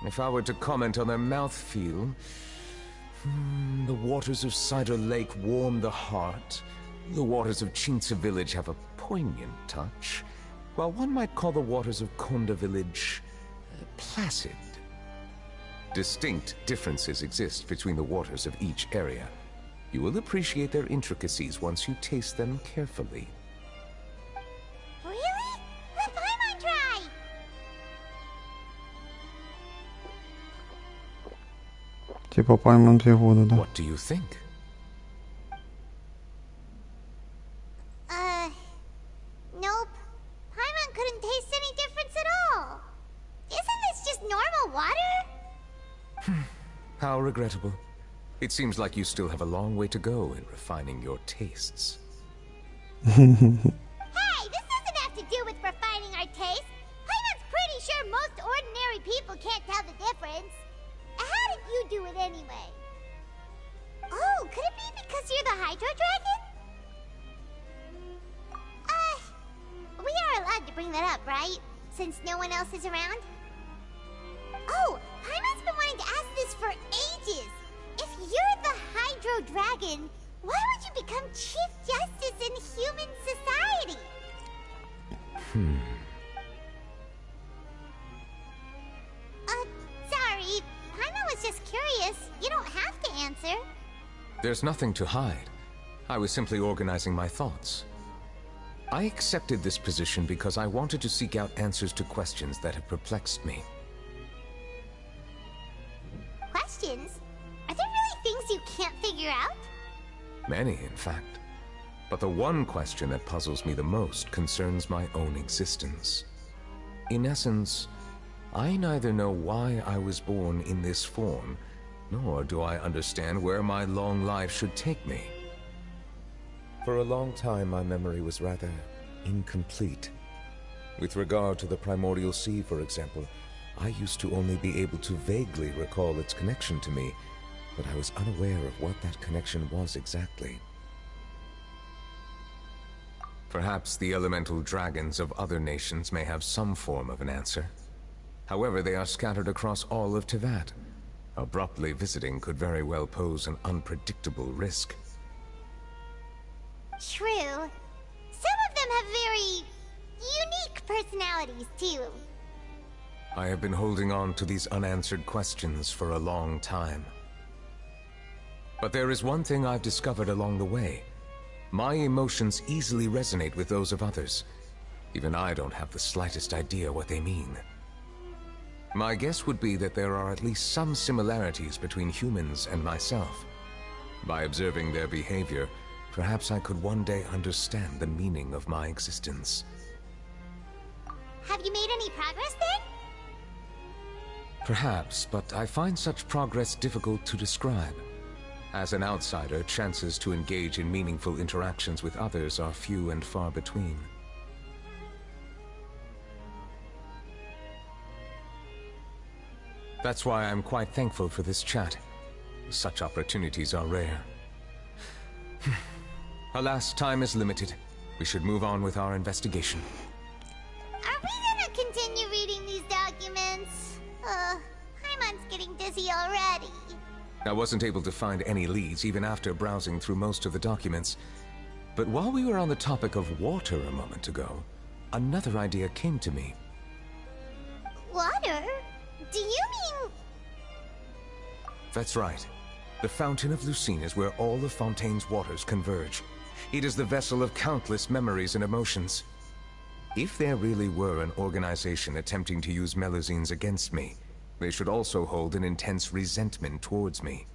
If I were to comment on their mouthfeel, the waters of Cider Lake warm the heart. The waters of Chintsa village have a poignant touch, while one might call the waters of Konda village placid. Distinct differences exist between the waters of each area. You will appreciate their intricacies once you taste them carefully. Really? Let Paimon try! Типа Paimon п'є воду, да? What do you think? Nope. Paimon couldn't taste any difference at all. Isn't this just normal water? How regrettable. It seems like you still have a long way to go in refining your tastes. Hey, this doesn't have to do with refining our taste. Paimon's pretty sure most ordinary people can't tell the difference. How did you do it anyway? Oh, could it be because you're the Hydro Dragon? We are allowed to bring that up, right? Since no one else is around? Oh, Paimon's been wanting to ask this for ages. If you're the Hydro Dragon, why would you become Chief Justice in human society? Sorry. Paimon was just curious. You don't have to answer. There's nothing to hide. I was simply organizing my thoughts. I accepted this position because I wanted to seek out answers to questions that have perplexed me. Questions? Are there really things you can't figure out? Many, in fact. But the one question that puzzles me the most concerns my own existence. In essence, I neither know why I was born in this form, nor do I understand where my long life should take me. For a long time, my memory was rather incomplete. With regard to the Primordial Sea, for example, I used to only be able to vaguely recall its connection to me, but I was unaware of what that connection was exactly. Perhaps the elemental dragons of other nations may have some form of an answer. However, they are scattered across all of Teyvat. Abruptly visiting could very well pose an unpredictable risk. True. Some of them have very unique personalities, too. I have been holding on to these unanswered questions for a long time. But there is one thing I've discovered along the way. My emotions easily resonate with those of others. Even I don't have the slightest idea what they mean. My guess would be that there are at least some similarities between humans and myself. By observing their behavior, perhaps I could one day understand the meaning of my existence. Have you made any progress then? Perhaps, but I find such progress difficult to describe. As an outsider, chances to engage in meaningful interactions with others are few and far between. That's why I'm quite thankful for this chat. Such opportunities are rare. Alas, time is limited. We should move on with our investigation. Are we gonna continue reading these documents? Paimon's getting dizzy already. I wasn't able to find any leads even after browsing through most of the documents. But while we were on the topic of water a moment ago, another idea came to me. Water? Do you mean... That's right. The Fountain of Lucine is where all of Fontaine's waters converge. It is the vessel of countless memories and emotions. If there really were an organization attempting to use Melusines against me, they should also hold an intense resentment towards me.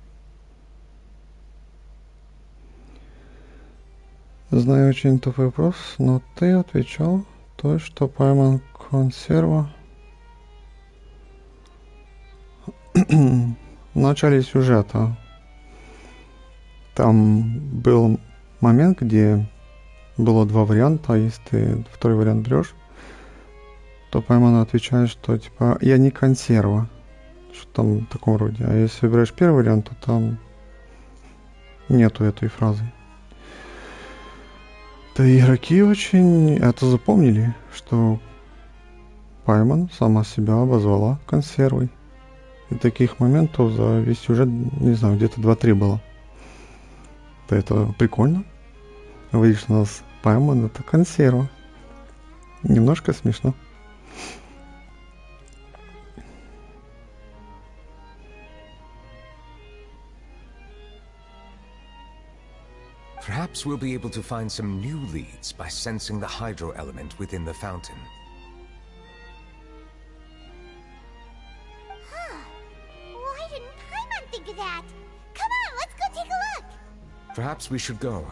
Знаю, очень тупой вопрос, но ты отвечал то, что Паймон консерва. В начале сюжета там был момент, где было два варианта. Если ты второй вариант берешь, то Паймон отвечает, что типа я не консерва, что там в таком роде. А если выбираешь первый вариант, то там нету этой фразы. Да игроки очень это запомнили, что Паймон сама себя обозвала консервой. И таких моментов за весь сюжет, не знаю, где-то 2-3 было. Да это прикольно. Видишь, у нас Паймон это консерва. Немножко смешно. Perhaps we'll be able to find some new leads by sensing the hydro element within the fountain. Why didn't Paimon think of that? Come on, let's go take a look! Perhaps we should go.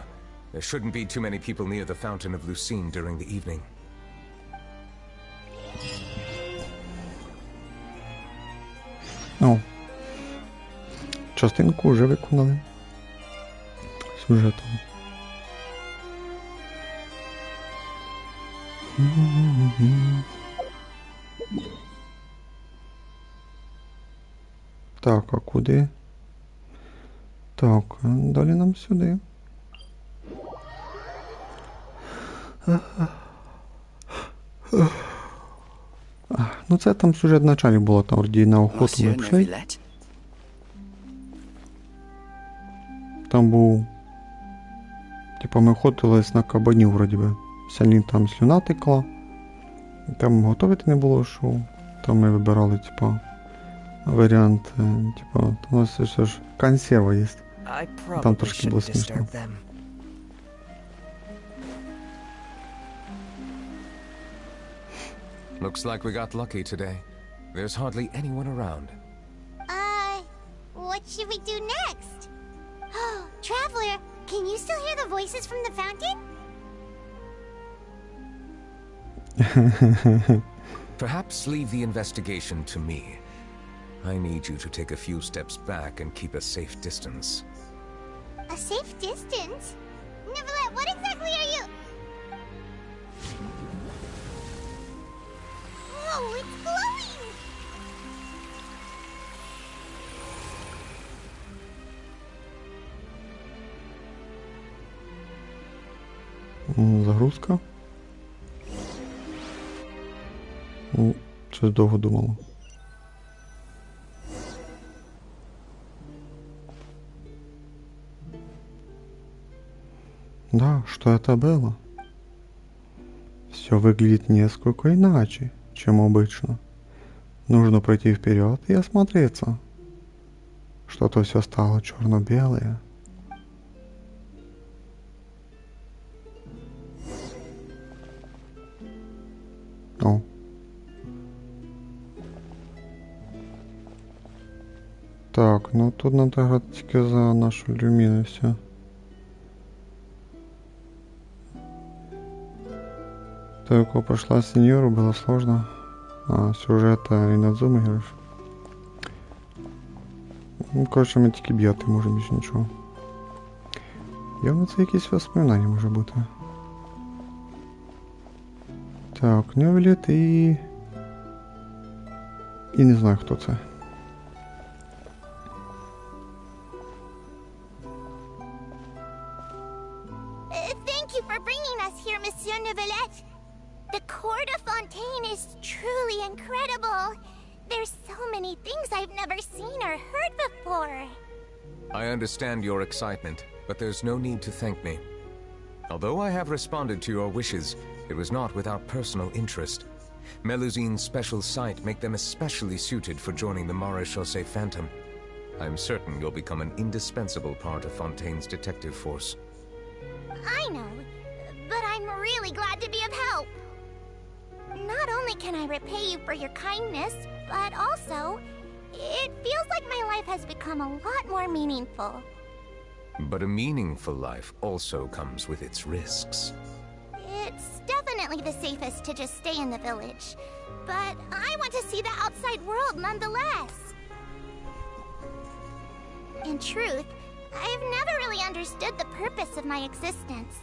There shouldn't be too many people near the Fountain of Lucine during the evening. О, частинку вже виконали. Сюжетом. Так, а куди? Так, далі нам сюди. Ну це там сюжет в началі було, там вроді на охоту ми пішли. Там був... Типа ми охотились на кабанів, вроді би. Сялін там слюна текла. Там готувати не було що. Там ми вибирали, типа, варіант, типа, у нас все ж консерва є. Там трошки було смішно. Looks like we got lucky today. There's hardly anyone around. What should we do next? Oh, Traveler, can you still hear the voices from the fountain? Perhaps leave the investigation to me. I need you to take a few steps back and keep a safe distance. A safe distance? Nёvilleta, what exactly are you... Whoa, it's glowing! Загрузка. Щось довго думало. Да, что это было? Все выглядит несколько иначе, чем обычно. Нужно пройти вперед и осмотреться. Что-то все стало черно-белое. О. Так, ну тут надо грати тільки за нашу люміну все. То, яку прошла сеньору, было сложно. А, сюжета і Надзуми играешь. Ну, коротше, ми тільки б'яти можемо, більше нічого. Явно це якісь воспоминання може бути. Так, Нёвиллета і не знаю, хто це. Thank you for bringing us here, Monsieur Nœvillette. The court of Fontaine is truly incredible. There's so many things I've never seen or heard before. I understand your excitement, but there's no need to thank me. Although I have responded to your wishes, it was not without personal interest. Melusine's special sight make them especially suited for joining the Maréchaussée Phantom. I'm certain you'll become an indispensable part of Fontaine's detective force. I know, but I'm really glad to be of help. Not only can I repay you for your kindness, but also, it feels like my life has become a lot more meaningful. But a meaningful life also comes with its risks. It's definitely the safest to just stay in the village, but I want to see the outside world nonetheless. In truth, I've never really understood the purpose of my existence,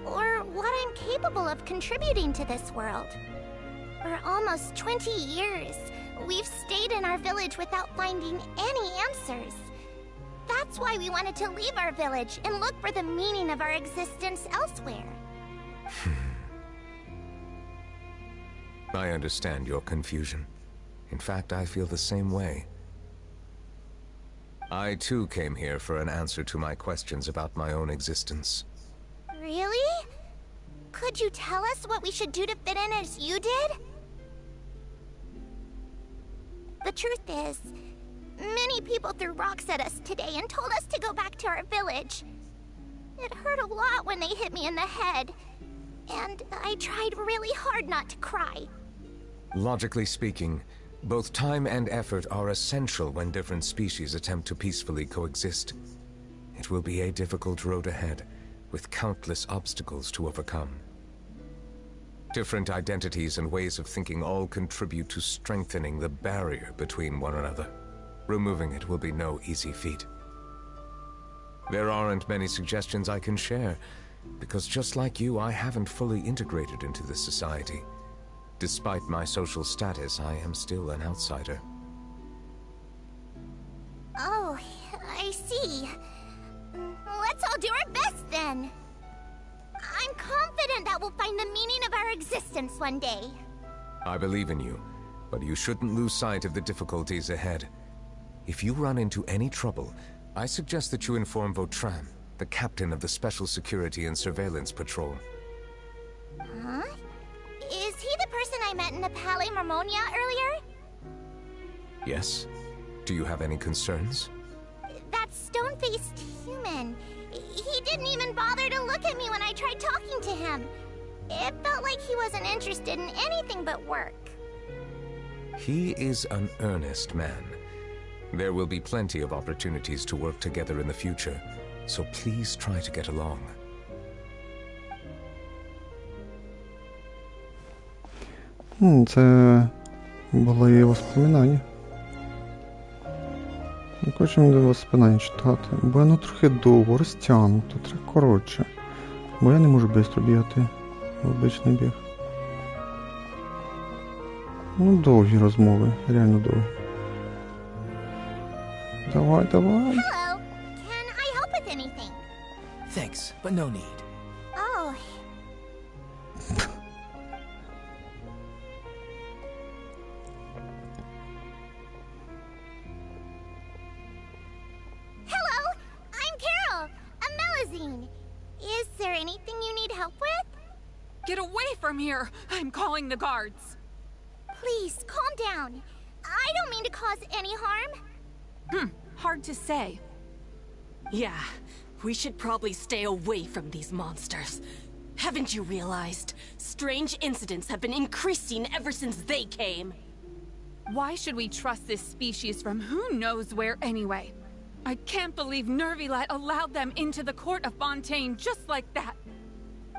or what I'm capable of contributing to this world. For almost 20 years, we've stayed in our village without finding any answers. That's why we wanted to leave our village and look for the meaning of our existence elsewhere. I understand your confusion. In fact, I feel the same way. I too came here for an answer to my questions about my own existence. Really? Could you tell us what we should do to fit in as you did? The truth is, many people threw rocks at us today and told us to go back to our village. It hurt a lot when they hit me in the head, and I tried really hard not to cry. Logically speaking, both time and effort are essential when different species attempt to peacefully coexist. It will be a difficult road ahead, with countless obstacles to overcome. Different identities and ways of thinking all contribute to strengthening the barrier between one another. Removing it will be no easy feat. There aren't many suggestions I can share, because just like you, I haven't fully integrated into this society. Despite my social status, I am still an outsider. Oh, I see. Let's all do our best then. I'm confident that we'll find the meaning of our existence one day. I believe in you, but you shouldn't lose sight of the difficulties ahead. If you run into any trouble, I suggest that you inform Vautrin, the captain of the Special Security and Surveillance Patrol. Huh? Is he the person I met in the Palais Marmonia earlier? Yes? Do you have any concerns? That stone-faced human. He didn't even bother to look at me when I tried talking to him. It felt like he wasn't interested in anything but work. He is an earnest man. There will be plenty of opportunities to work together in the future, so please try to get along. Це було її воспоминання. Не хочу мені воспоминання читати, бо воно трохи довго, розтягнуто, треба коротше. Бо я не можу швидко бігати в обичний біг. Ну, довгі розмови, реально довгі. Давай. Hello. Can I help with anything? Thanks, but no need. Oh. Hello, I'm Carol, a Melazine. Is there anything you need help with? Get away from here! I'm calling the guards. Please, calm down. I don't mean to cause any harm. Hard to say. Yeah, we should probably stay away from these monsters. Haven't you realized? Strange incidents have been increasing ever since they came. Why should we trust this species from who knows where anyway? I can't believe Nёvilleta allowed them into the court of Fontaine just like that.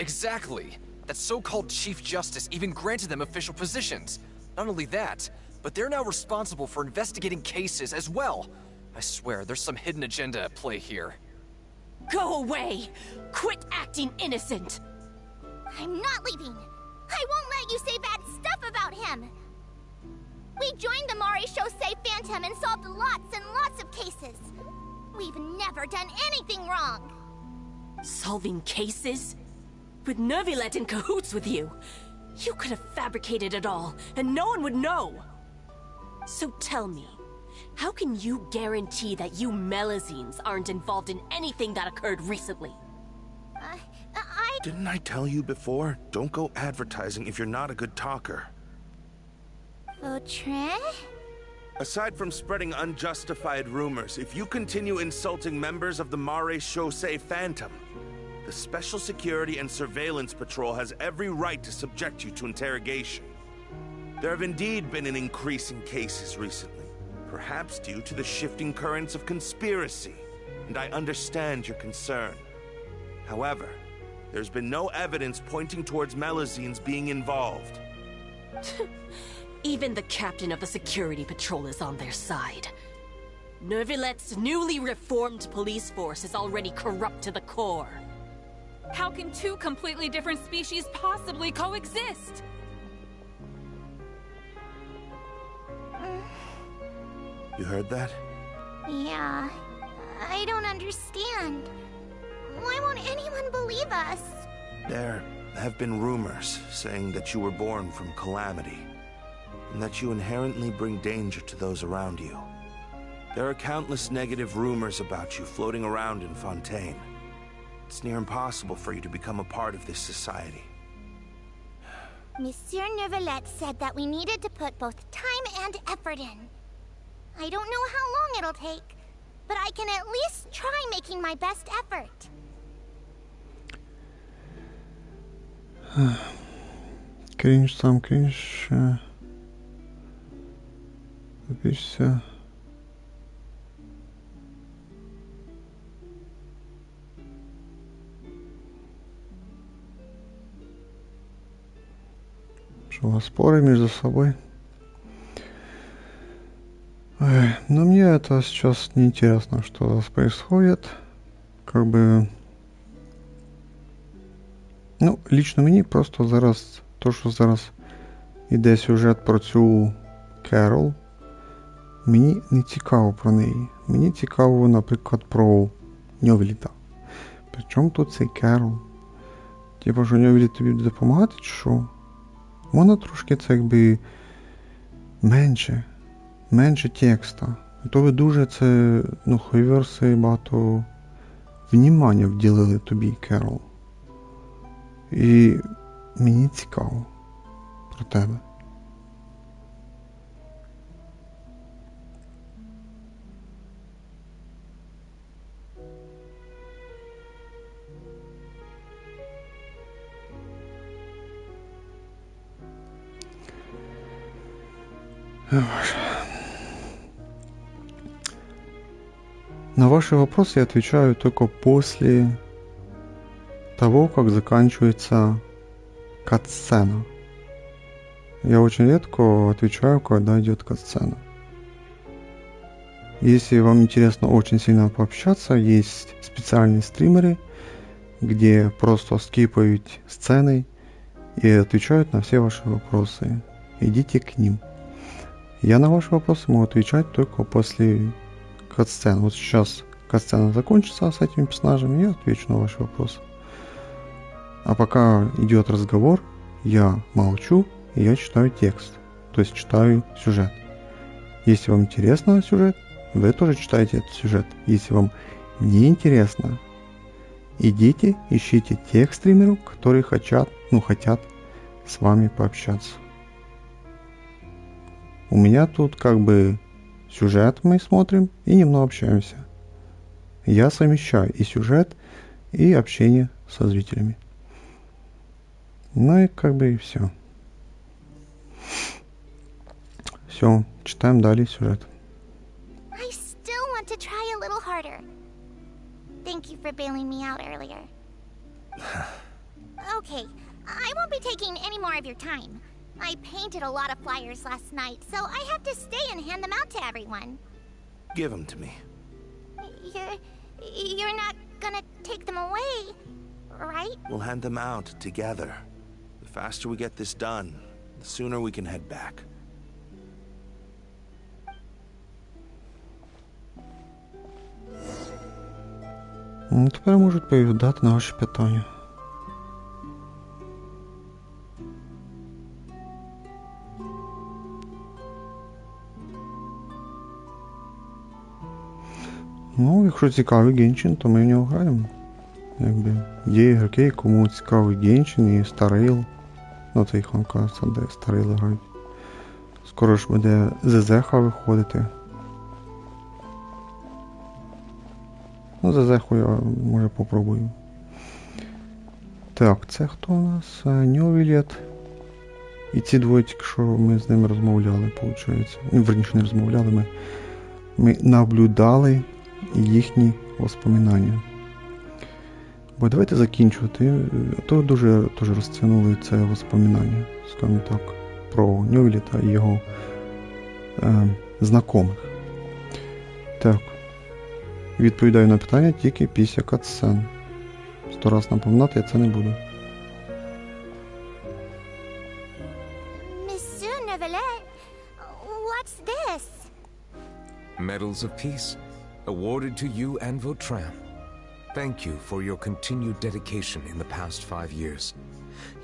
Exactly. That so-called Chief Justice even granted them official positions. Not only that, but they're now responsible for investigating cases as well. I swear, there's some hidden agenda at play here. Go away! Quit acting innocent! I'm not leaving. I won't let you say bad stuff about him. We joined the Maréchaussée Phantom and solved lots and lots of cases. We've never done anything wrong. Solving cases? With Nёvilleta in cahoots with you? You could have fabricated it all, and no one would know. So tell me, how can you guarantee that you Melazines aren't involved in anything that occurred recently? Didn't I tell you before? Don't go advertising if you're not a good talker. Vautrin? Aside from spreading unjustified rumors, if you continue insulting members of the Maréchaussée Phantom, the Special Security and Surveillance Patrol has every right to subject you to interrogation. There have indeed been an increase in cases recently, perhaps due to the shifting currents of conspiracy, and I understand your concern. However, there's been no evidence pointing towards Melazines being involved. Even the captain of the security patrol is on their side. Nёvilletta's newly reformed police force is already corrupt to the core. How can two completely different species possibly coexist? You heard that? Yeah, I don't understand. Why won't anyone believe us? There have been rumors saying that you were born from calamity, and that you inherently bring danger to those around you. There are countless negative rumors about you floating around in Fontaine. It's near impossible for you to become a part of this society. Monsieur Nёvilleta said that we needed to put both time and effort in. I don't know how long it'll take, but I can at least try making my best effort. Кринж, сам кринж. Запишься. Что у вас споры между собой? Ой, ну мне это сейчас не интересно, что у вас происходит. Как бы... Ну, лично мені просто зараз, то що зараз іде сюжет про цю Керол, мені не цікаво про неї. Мені цікаво, наприклад, про Нёвиллета. Причому тут цей Керол? Типа, що Нёвиллета тобі буде допомагати, чи що? Вона трошки це якби менше текста. То ви дуже це, ну, хойверси багато внімання вділили тобі, Керол. І мені цікаво про тебе. На ваши вопросы я отвечаю только после того, как заканчивается кат-сцена. Я очень редко отвечаю, когда идет кат-сцена. Если вам интересно очень сильно пообщаться, есть специальные стримеры, где просто скипают сцены и отвечают на все ваши вопросы. Идите к ним. Я на ваши вопросы могу отвечать только после катсцен. Вот сейчас катсцена закончится с этими персонажами, я отвечу на ваши вопросы. А пока идет разговор, я молчу и я читаю текст, то есть читаю сюжет. Если вам интересно сюжет, вы тоже читаете этот сюжет. Если вам не интересно, идите, ищите тех стримеров, которые хотят с вами пообщаться. У меня тут как бы сюжет мы смотрим и немного общаемся. Я совмещаю и сюжет, и общение со зрителями. Ну и как бы и все. Все, читаем далее сюжет. I still want to try a little harder. Thank you for bailing me out earlier. Okay, I won't be taking any more of your time. I painted a lot of flyers last night, so I have to stay and hand them out to everyone. Give them to me. You're not gonna take them away, right? We'll hand them out together. The faster we get this done, the sooner we can head back. Тепер можуть повідати на ваші питання. Ну, якщо цікавий Genshin, то ми в нього граємо. Якби є ігроки, кому цікавий Genshin і Старейл. Ну, це їх вам кажеться, де Старейли грають. Скоро ж буде ЗЗХ виходити. Ну, ЗЗХ я, може, попробую. Так, це хто у нас? Нёвиллет. І ці двоє тільки що ми з ними розмовляли, виходить. Ну, верніше не розмовляли, ми наблюдали їхні воспоминання. Бо давайте закінчувати. То дуже розтягнули це воспоминання, скажімо так, про Нёвиллета і його знайомих. Так. Відповідаю на питання тільки після катсцен. 100 раз напоминати я це не буду. Monsieur Nёvillette, what's this? Medals of Peace, awarded to you and Vautrin. Thank you for your continued dedication in the past 5 years.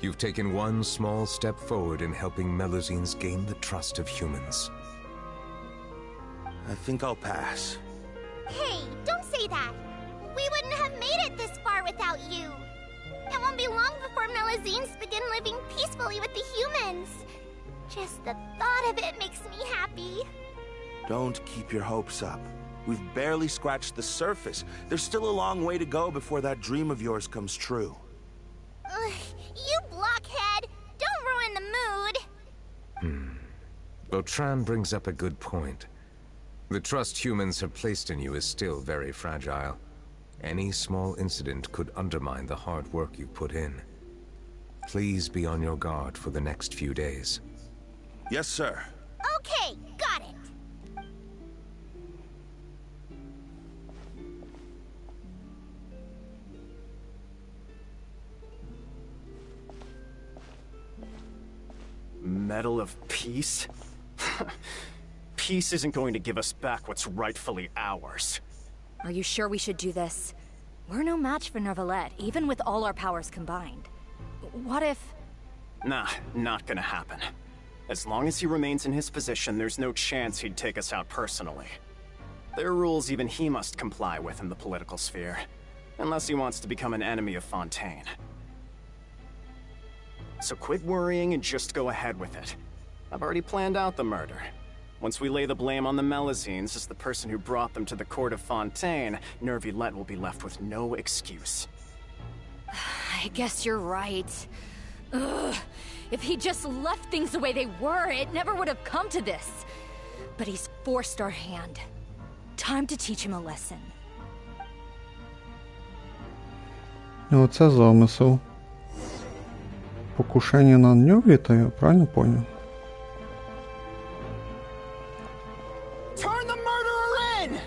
You've taken one small step forward in helping Melusines gain the trust of humans. I think I'll pass. Hey, don't say that. We wouldn't have made it this far without you. It won't be long before Melusines begin living peacefully with the humans. Just the thought of it makes me happy. Don't keep your hopes up. We've barely scratched the surface. There's still a long way to go before that dream of yours comes true. You blockhead! Don't ruin the mood! Vautrin brings up a good point. The trust humans have placed in you is still very fragile. Any small incident could undermine the hard work you've put in. Please be on your guard for the next few days. Yes, sir. Okay, got it! Medal of Peace? Peace isn't going to give us back what's rightfully ours. Are you sure we should do this? We're no match for Nёvillette, even with all our powers combined. What if... Nah, not gonna happen. As long as he remains in his position, there's no chance he'd take us out personally. There are rules even he must comply with in the political sphere. Unless he wants to become an enemy of Fontaine. So quit worrying and just go ahead with it. I've already planned out the murder. Once we lay the blame on the Melusines as the person who brought them to the court of Fontaine, Nёvillette will be left with no excuse. I guess you're right. Ugh. If he just left things the way they were, it never would have come to this. But he's forced our hand. Time to teach him a lesson. Оце замисел. Покушение на Нёвиллета, я правильно понял? Turn the murderer in!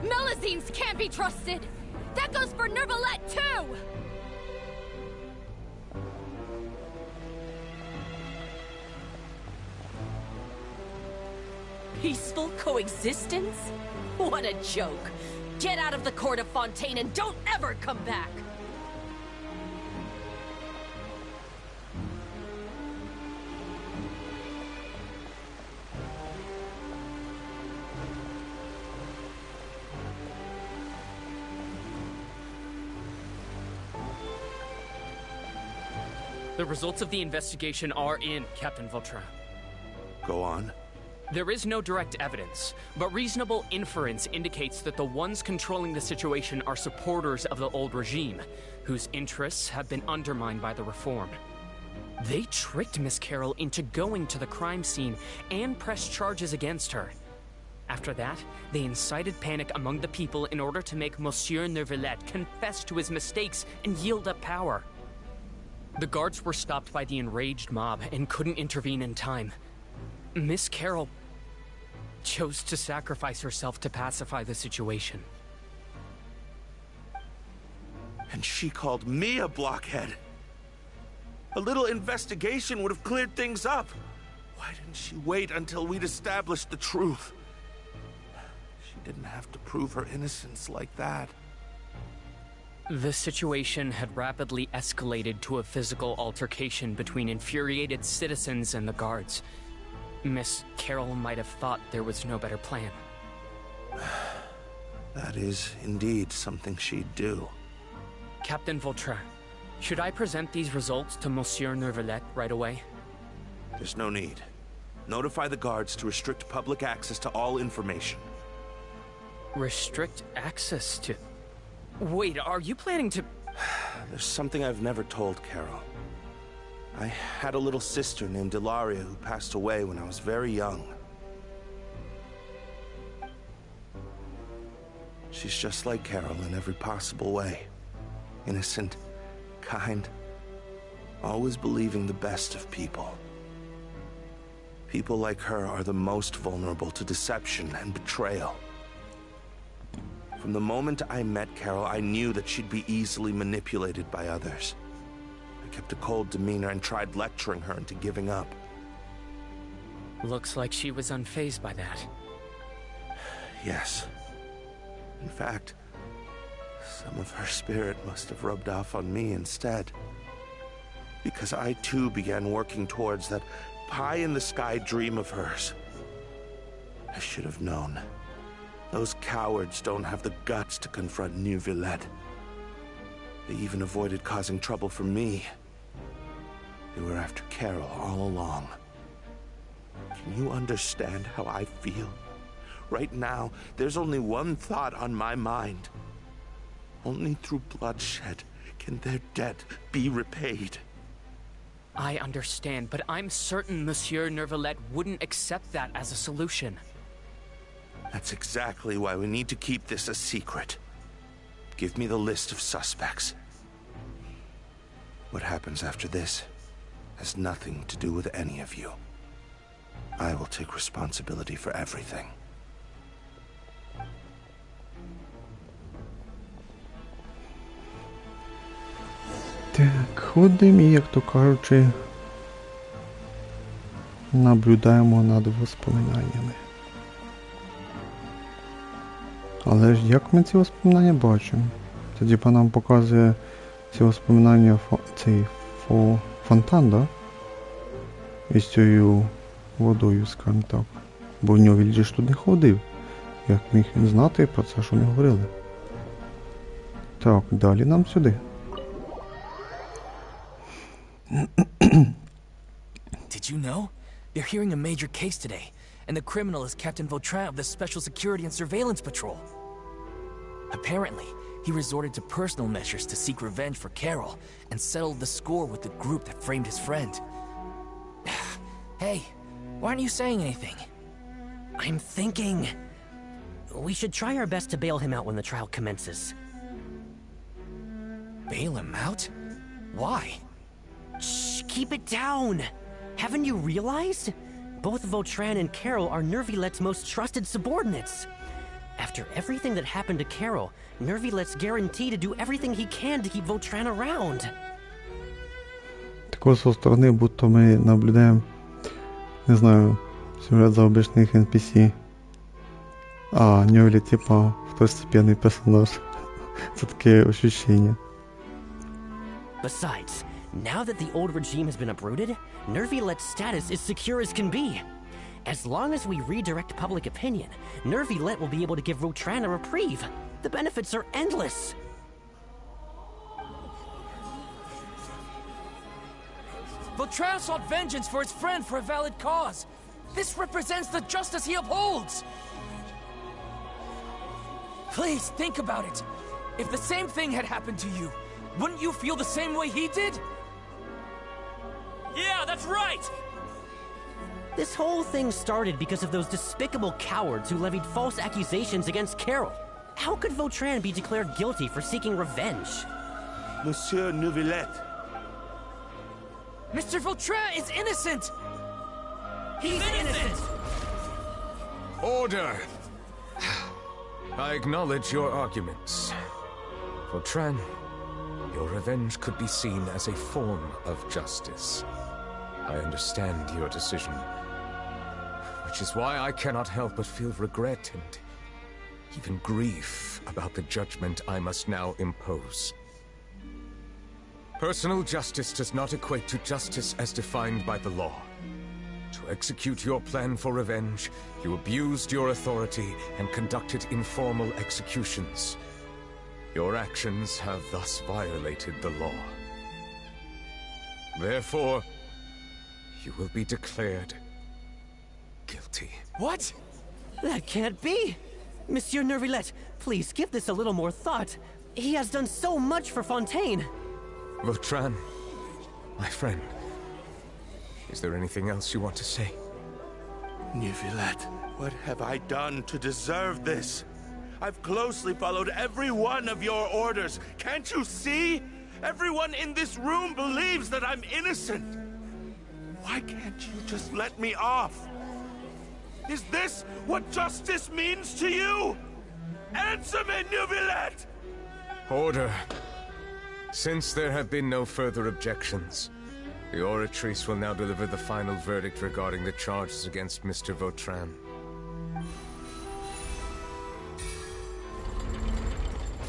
Melusines can't be trusted! That goes for Nёvillette too! Peaceful coexistence? What a joke. Get out of the court of Fontaine and don't ever come back! The results of the investigation are in, Captain Vautrin. Go on. There is no direct evidence, but reasonable inference indicates that the ones controlling the situation are supporters of the old regime, whose interests have been undermined by the reform. They tricked Miss Carroll into going to the crime scene and pressed charges against her. After that, they incited panic among the people in order to make Monsieur Nёvilleta confess to his mistakes and yield up power. The guards were stopped by the enraged mob and couldn't intervene in time. Miss Carroll chose to sacrifice herself to pacify the situation. And she called me a blockhead. A little investigation would have cleared things up. Why didn't she wait until we'd established the truth? She didn't have to prove her innocence like that. The situation had rapidly escalated to a physical altercation between infuriated citizens and the guards. Miss Carroll might have thought there was no better plan. That is indeed something she'd do. Captain Vautrin, should I present these results to Monsieur Nёvilleta right away? There's no need. Notify the guards to restrict public access to all information. Restrict access to... Wait, are you planning to... There's something I've never told Carol. I had a little sister named Ilaria who passed away when I was very young. She's just like Carol in every possible way. Innocent, kind, always believing the best of people. People like her are the most vulnerable to deception and betrayal. From the moment I met Carol, I knew that she'd be easily manipulated by others. I kept a cold demeanor and tried lecturing her into giving up. Looks like she was unfazed by that. Yes. In fact, some of her spirit must have rubbed off on me instead. Because I too began working towards that pie-in-the-sky dream of hers. I should have known. Those cowards don't have the guts to confront Nёvilleta. They even avoided causing trouble for me. They were after Carol all along. Can you understand how I feel? Right now, there's only one thought on my mind. Only through bloodshed can their debt be repaid. I understand, but I'm certain Monsieur Nёvilleta wouldn't accept that as a solution. That's exactly why we need to keep this a secret. Give me the list of suspects. What happens after this has nothing to do with any of you. I will take responsibility for everything. Так, ходимо і, як то кажучи, наблюдаємо над воспоминаннями. Але ж як ми ці воспоминання бачимо? Це типа нам показує ці воспоминання цей фонтан, да? Із цією водою, скажімо так. Бо Нёвиллета ж тут не ходив. Як міг він знати про це, що не говорили? Так, далі нам сюди. Did you know? They're hearing a major case today, and the criminal is Captain Vautrin of the Special Security and Surveillance Patrol. Apparently, he resorted to personal measures to seek revenge for Carol and settled the score with the group that framed his friend. Hey, why aren't you saying anything? I'm thinking... we should try our best to bail him out when the trial commences. Bail him out? Why? Shh, keep it down! Haven't you realized? Both Vautrin and Carol are Nёvilleta's most trusted subordinates. After everything that happened to Carol, Nёvilleta's guaranteed to do everything he can to keep Vautrin around. Такого со сторони, будто ми наблюдаємо, не знаю, Сюжет за обычных NPC. А, Нёвиллет типа второстепенный персонаж. Это такие ощущения. Besides, now that the old regime has been uprooted, Nёвилlet's status is secure as can be. As long as we redirect public opinion, Nёvillette will be able to give Vautrin a reprieve. The benefits are endless. Vautrin sought vengeance for his friend for a valid cause. This represents the justice he upholds. Please, think about it. If the same thing had happened to you, wouldn't you feel the same way he did? Yeah, that's right! This whole thing started because of those despicable cowards who levied false accusations against Carol. How could Vautrin be declared guilty for seeking revenge? Monsieur Nёvillette. Mr. Vautrin is innocent! He's innocent! Order! I acknowledge your arguments. Vautrin, your revenge could be seen as a form of justice. I understand your decision, which is why I cannot help but feel regret and even grief about the judgment I must now impose. Personal justice does not equate to justice as defined by the law. To execute your plan for revenge, you abused your authority and conducted informal executions. Your actions have thus violated the law. Therefore, you will be declared guilty. What? That can't be! Monsieur Nёvillette, please give this a little more thought. He has done so much for Fontaine. Vautrin, my friend, is there anything else you want to say? Nёvillette, what have I done to deserve this? I've closely followed every one of your orders. Can't you see? Everyone in this room believes that I'm innocent. Why can't you just let me off? Is this what justice means to you? Answer me, Nёvillette! Order. Since there have been no further objections, the Oratrice will now deliver the final verdict regarding the charges against Mr. Vautrin.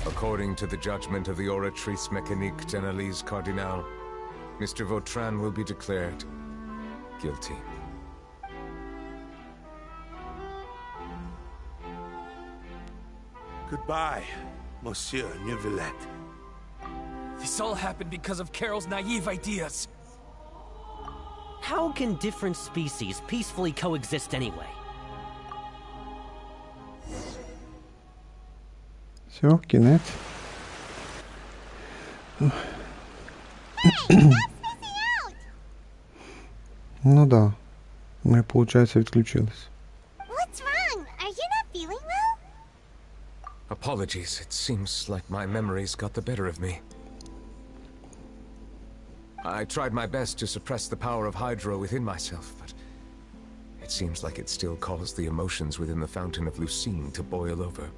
According to the judgment of the Oratrice Mécanique d'Analyse Cardinal, Mr. Vautrin will be declared guilty. Goodbye, Monsieur Nёvillette. This all happened because of Carol's naive ideas. How can different species peacefully coexist anyway? Все, кинет. Ну да. Мы, получается, отключились. What's wrong? Are you not feeling well? Apologies, it seems like my memories got the better of me. I tried my best to suppress the power of Hydro within myself, but it seems like it still caused the emotions within the Fountain of Lucine to boil over.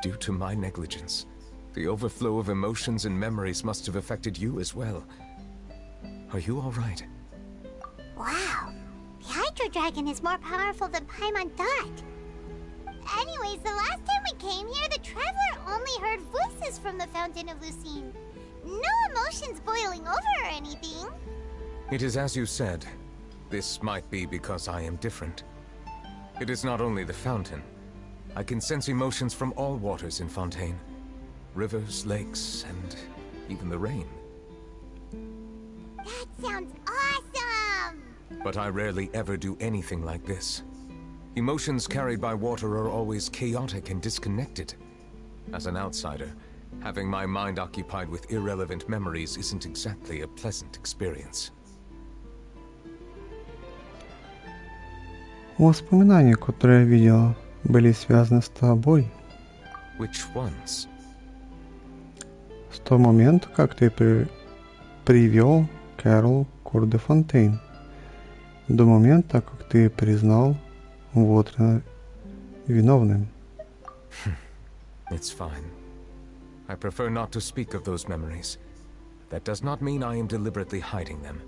Due to my negligence, the overflow of emotions and memories must have affected you as well. Are you all right? Wow. The Hydro Dragon is more powerful than Paimon thought. Anyways, the last time we came here, the Traveler only heard voices from the Fountain of Lucine. No emotions boiling over or anything. It is as you said. This might be because I am different. It is not only the fountain. I can sense emotions from all waters in Fontaine. Rivers, lakes, and even the rain. That sounds awesome! But I rarely ever do anything like this. Emotions carried by water are always chaotic and disconnected. As an outsider, having my mind occupied with irrelevant memories isn't exactly a pleasant experience. Воспоминания, которые я видела, были связаны с тобой. Which ones? С того момента, как ты привел Кэрол Кур де Фонтейн. До момента, как ты признал Вотрина виновным. It's fine. I prefer not to speak of those memories. That does not mean I am deliberately hiding them.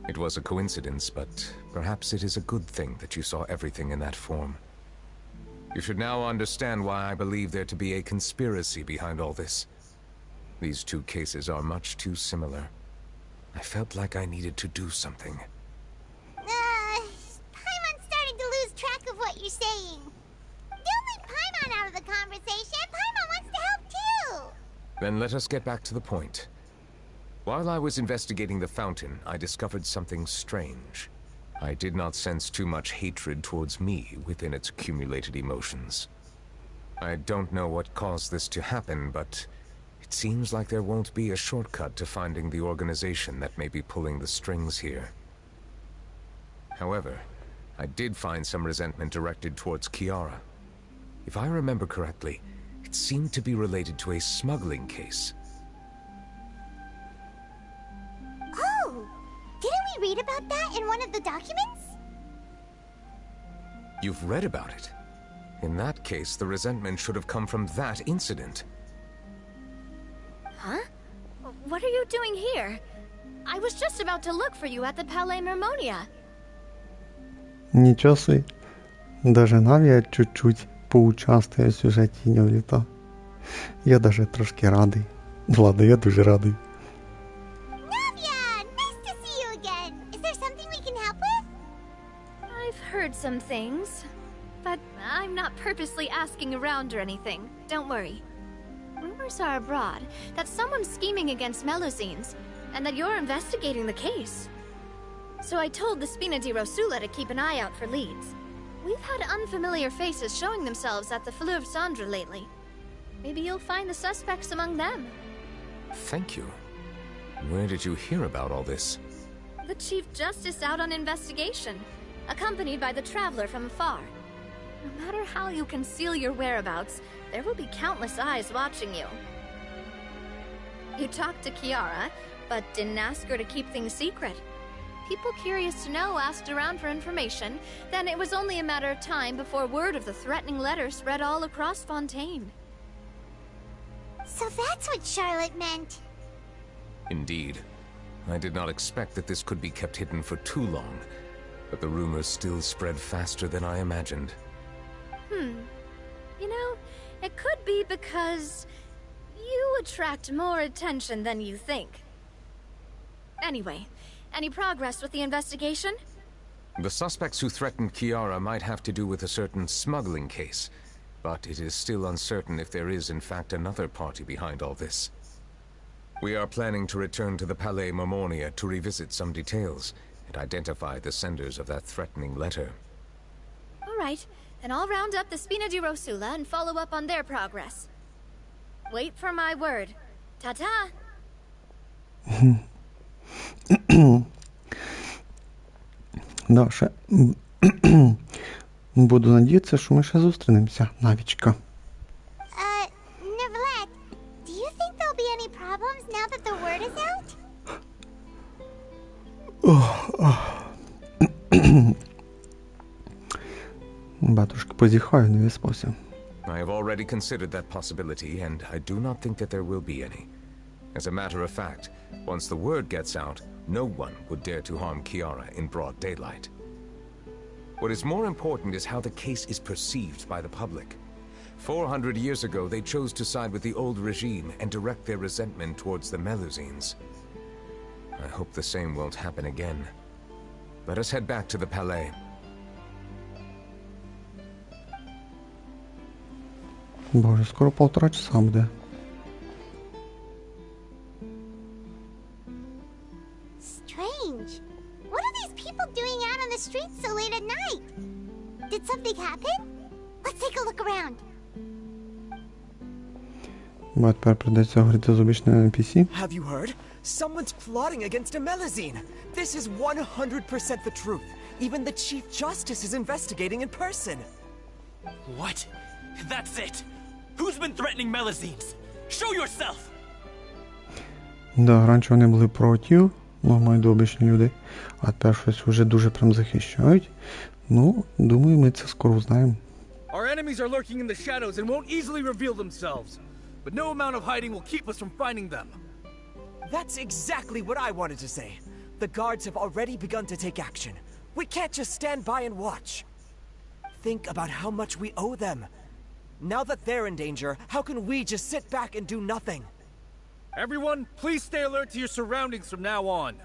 It was a coincidence, but perhaps it is a good thing that you saw everything in that form. You should now understand why I believe there to be a conspiracy behind all this. These two cases are much too similar. I felt like I needed to do something. Paimon's starting to lose track of what you're saying. Don't leave Paimon out of the conversation. Paimon wants to help too. Then let us get back to the point. While I was investigating the fountain, I discovered something strange. I did not sense too much hatred towards me within its accumulated emotions. I don't know what caused this to happen, but it seems like there won't be a shortcut to finding the organization that may be pulling the strings here. However, I did find some resentment directed towards Kiara. If I remember correctly, it seemed to be related to a smuggling case. Oh! Didn't we read about that in one of the documents? You've read about it? In that case, the resentment should have come from that incident. Huh? What are you doing here? I was just about to look for you at the Palais Mermonia. Ничего себе. Даже Навія чуть-чуть поучаствує в сюжеті Нёвиллета. Я даже трошки радий. Ладно, я дуже радий. Navia! Nice to see you again! Is there something we can help with? I've heard some things, but I'm not purposely asking around or anything. Don't worry. Rumors are abroad that someone's scheming against Melusines, and that you're investigating the case. So I told the Spina di Rosula to keep an eye out for leads. We've had unfamiliar faces showing themselves at the Fleuve Cendre lately. Maybe you'll find the suspects among them. Thank you. Where did you hear about all this? The Chief Justice out on investigation, accompanied by the Traveler from afar. No matter how you conceal your whereabouts, there will be countless eyes watching you. You talked to Kiara, but didn't ask her to keep things secret. People curious to know asked around for information, then it was only a matter of time before word of the threatening letter spread all across Fontaine. So that's what Charlotte meant. Indeed. I did not expect that this could be kept hidden for too long, but the rumors still spread faster than I imagined. You know, it could be because you attract more attention than you think. Anyway, any progress with the investigation? The suspects who threatened Kiara might have to do with a certain smuggling case, but it is still uncertain if there is in fact another party behind all this. We are planning to return to the Palais Mermonia to revisit some details and identify the senders of that threatening letter. All right, then I'll round up the Spina di Rosula and follow up on their progress. Wait for my word. Ta-ta! Да, ще буду надіятися, що ми ще зустрінемося, Навічка. Nёvillette, do you think there'll be any problems now that the word is out? Батюшки, позіхаю, не виспався. I have already considered that possibility, and I do not think that there will be any. As a matter of fact, once the word gets out, no one would dare to harm Kiara in broad daylight. What is more important is how the case is perceived by the public. 400 years ago, they chose to side with the old regime and direct their resentment towards the Melusines. I hope the same won't happen again. Let us head back to the Palais. Боже, скоро 1,5 часа буде. Strange. What are these people doing out on the streets so late at night? Did something happen? Let's take a look around. Бо тепер придеться говорити з обичними NPC. Have you heard? Someone's plotting against a Melusine. This is 100% the truth. Even the Chief Justice is investigating in person. What? That's it! Who's been threatening Melusines? Show yourself! Да, раніше вони були проти, нормальні обичні люди, а тепер щось вже дуже прям захищають. Ну, думаю, ми це скоро узнаємо. Our enemies are lurking in the shadows and won't easily reveal themselves. But no amount of hiding will keep us from finding them. That's exactly what I wanted to say. The guards have already begun to take action. We can't just stand by and watch. Think about how much we owe them. Now that they're in danger, how can we just sit back and do nothing? Everyone, please stay alert to your surroundings from now on.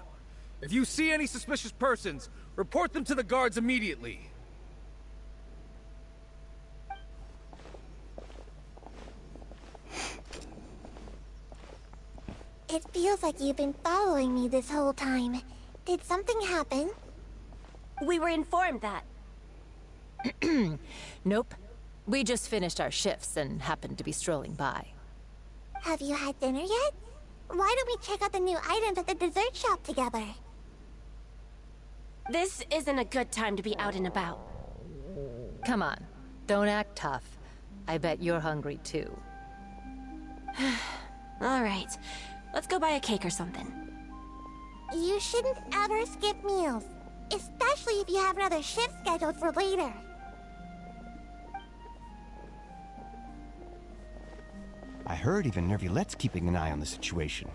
If you see any suspicious persons, report them to the guards immediately. It feels like you've been following me this whole time. Did something happen? We were informed that. Nope. We just finished our shifts and happened to be strolling by. Have you had dinner yet? Why don't we check out the new items at the dessert shop together? This isn't a good time to be out and about. Come on, don't act tough. I bet you're hungry too. All right, let's go buy a cake or something. You shouldn't ever skip meals, especially if you have another shift scheduled for later. I heard even Nёvillette's keeping an eye on the situation.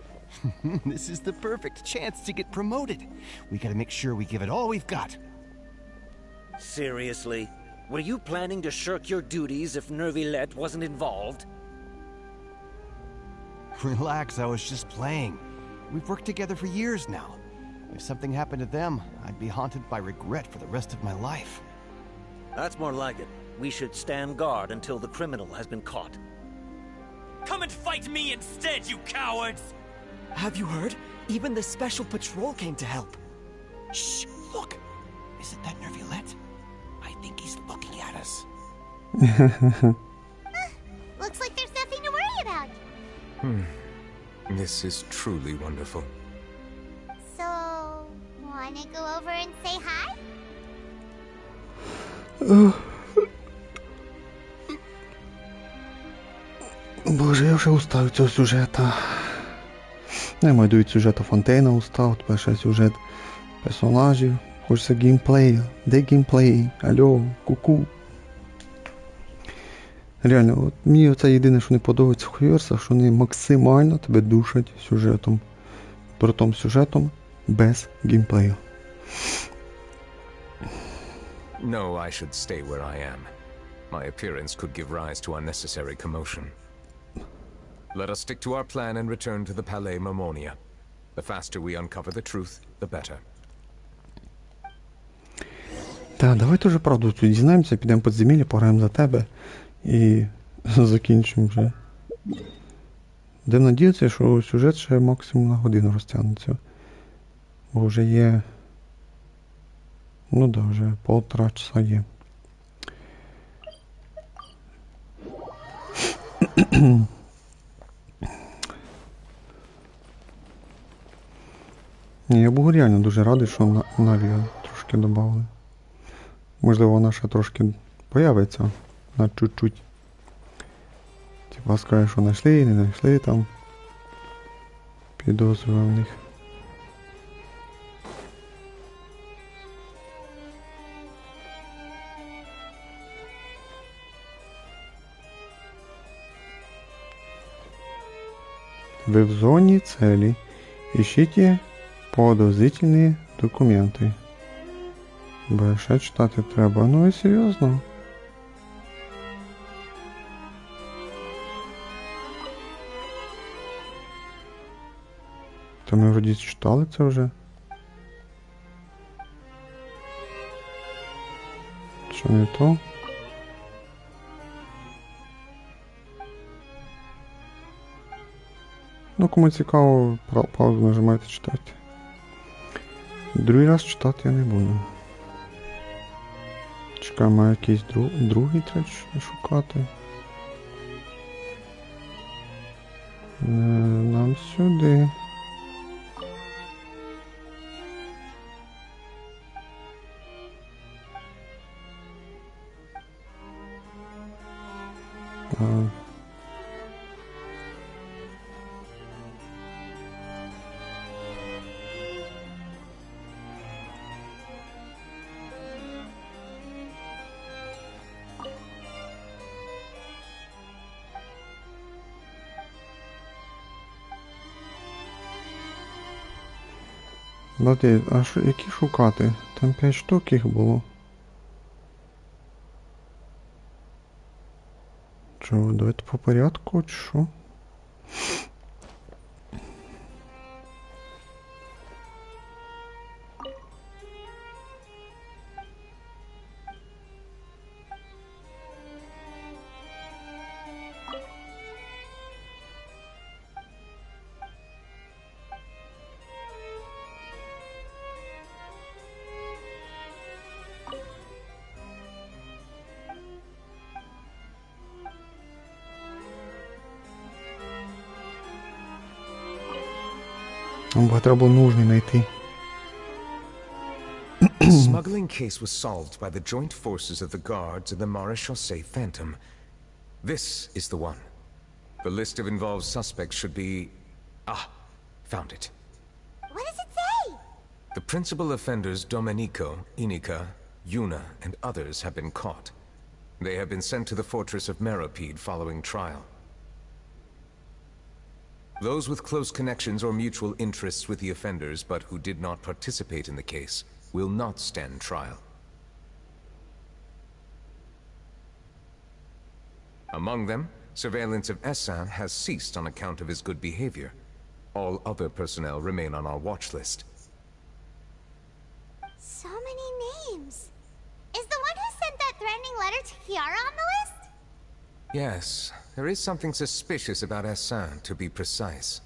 This is the perfect chance to get promoted. We gotta make sure we give it all we've got. Seriously? Were you planning to shirk your duties if Nёvillette wasn't involved? Relax, I was just playing. We've worked together for years now. If something happened to them, I'd be haunted by regret for the rest of my life. That's more like it. We should stand guard until the criminal has been caught. Come and fight me instead, you cowards! Have you heard? Even the special patrol came to help. Shh! Look! Isn't that Nёvillette? I think he's looking at us. Looks like there's nothing to worry about. This is truly wonderful. So, wanna go over and say hi? Боже, я вже устав від цього сюжета. Я маю від сюжету Фонтейна устав, тепер ще сюжет персонажів. Хочеться геймплею. Де геймплей? Алло, ку-ку. Реально, от мені це єдине, що не подобається в Хьюерсах, що вони максимально тебе душать сюжетом. Притом сюжетом без геймплею. No, I should stay where I am. My appearance could give rise to unnecessary commotion. Let us stick to our plan and return to the Palais Mermonia. The faster we uncover the truth, the better. Так, давайте вже правду тут дізнаємося, підемо в підземілля, пограємо за тебе і закінчимо вже. Будемо надіятися, що сюжет ще максимум на годину розтягнеться. Бо вже є... Ну да, вже 1,5 часа є. Ні, я був реально дуже радий, що Навію трошки додали. Можливо, вона ще трошки появиться на чуть-чуть. Типа скаже, що знайшли, не знайшли там підозрюваних. Вы в зоне цели. Ищите подозрительные документы. Більше читати треба. Ну і серйозно. Та ми вроді читали це вже. Що не то? Ну, кому цікаво, паузу нажимайте читати. Другий раз читати я не буду. Чекаємо, якийсь другий треба шукати. Нам сюди. Дати, а що, які шукати? Там 5 штук їх було. Чого, давайте по порядку, чи що? Бо треба було нужний знайти. The smuggling case was solved by the joint forces of the guards and the Maréchaussée Phantom. This is the one. The list of involved suspects should be... Ah, found it. What does it say? The principal offenders Domenico, Inika, Yuna, and others have been caught. They have been sent to the fortress of Meropide following trial. Those with close connections or mutual interests with the offenders, but who did not participate in the case, will not stand trial. Among them, surveillance of Essan has ceased on account of his good behavior. All other personnel remain on our watch list. So many names. Is the one who sent that threatening letter to Kiara on the list? Yes, there is something suspicious about Essan, to be precise.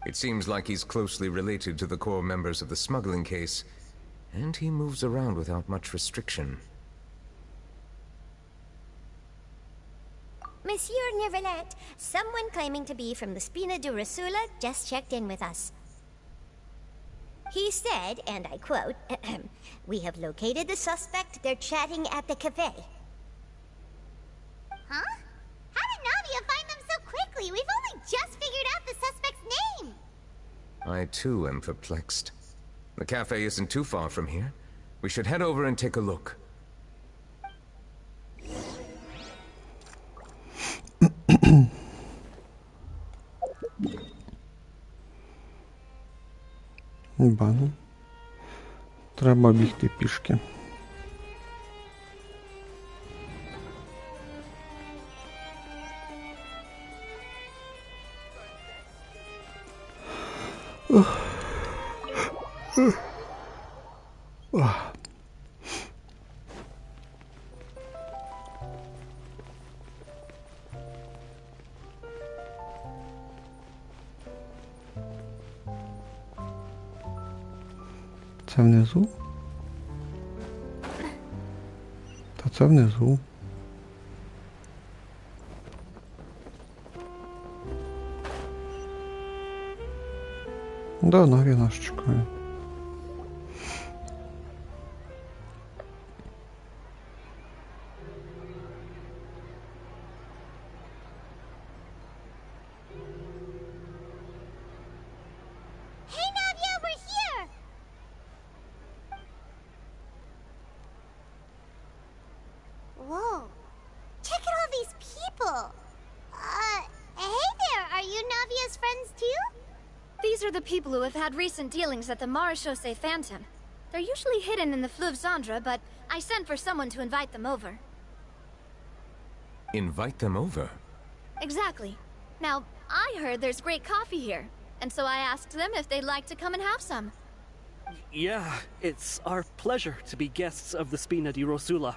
It seems like he's closely related to the core members of the smuggling case, and he moves around without much restriction. Monsieur Nёvillette, someone claiming to be from the Spina di Rosula just checked in with us. He said, and I quote, "We have located the suspect. They're chatting at the cafe." Huh? How did Navia find them so quickly? We've only just figured out the suspect's name. I too am perplexed. The cafe isn't too far from here. We should head over and take a look. Бану. Треба бігти пішки. Це внизу? Та це внизу. Да, Наві нас чекає. Hey Navia, we're here! Whoa. Check out all these people. Hey there, are you Navia's friends too? These are the people who have had recent dealings at the Maréchaussée Phantom. They're usually hidden in the Fleuve Zandra, but I sent for someone to invite them over. Invite them over? Exactly. Now, I heard there's great coffee here, and so I asked them if they'd like to come and have some. Yeah, it's our pleasure to be guests of the Spina di Rosula.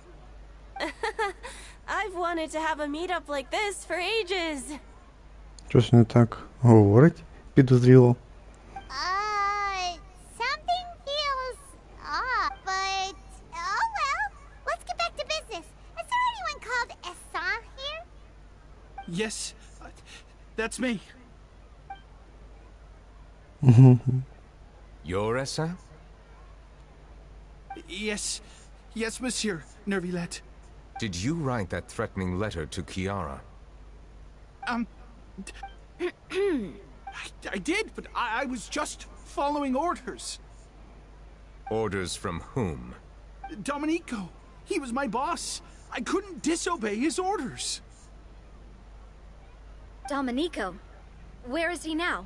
I've wanted to have a meetup like this for ages. Щось не так говорить, підозріло. Something feels off, but oh well. Let's get back to business. Is there anyone called Essan here? Yes, that's me. You're Essan? Yes, Monsieur Nёvillette. Did you write that threatening letter to Kiara? I did, but I was just following orders. Orders from whom? Domenico, he was my boss. I couldn't disobey his orders. Domenico? Where is he now?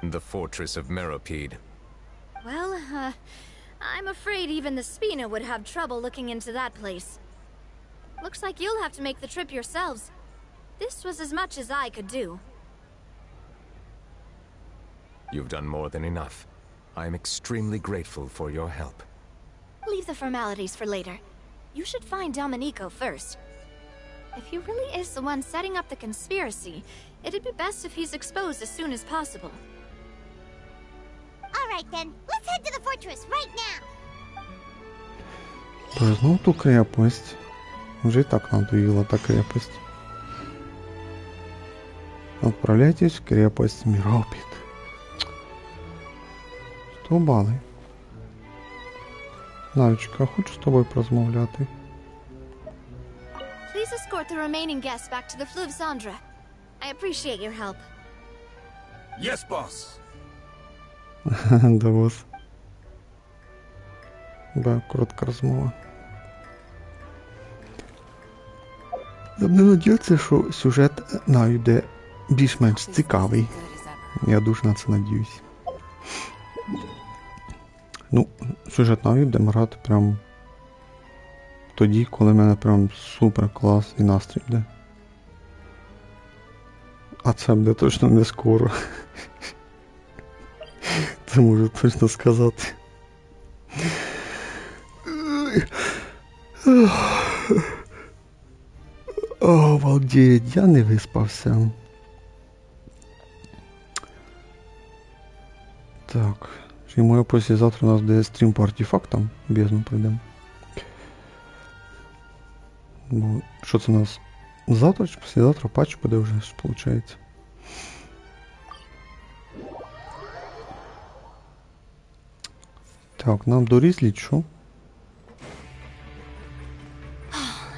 The fortress of Meropide. Well, I'm afraid even the Spina would have trouble looking into that place. Looks like you'll have to make the trip yourselves. This was as much as I could do. You've done more than enough. I am extremely grateful for your help. Leave the formalities for later. You should find Domenico first. If he really is the one setting up the conspiracy, it'd be best if he's exposed as soon as possible. Alright then, let's head to the fortress right now! То знов ту крепость. Уже и так надоела та крепость. Отправляйтесь в крепость Миропит. 100 бали. Навічка, хочу з тобою порозмовляти. Please escort the remaining guests back to the Fleuve Cendre. I appreciate your help. Yes, boss. До вас. Да, коротка розмова. Мені надіється, що сюжет буде більш-менш цікавий. Я дуже на це надіюсь. Ну, сюжет буде грати прям тоді, коли в мене прям супер класний настрій буде. А це буде точно не скоро. Це можу точно сказати. О, обалдеть, я не виспався. Так, чи моє післязавтра у нас буде стрім по артефактам, бездну пройдемо. Бо, що це у нас? Завтра чи післязавтра патч буде вже, виходить. Так, нам до Різлі, що?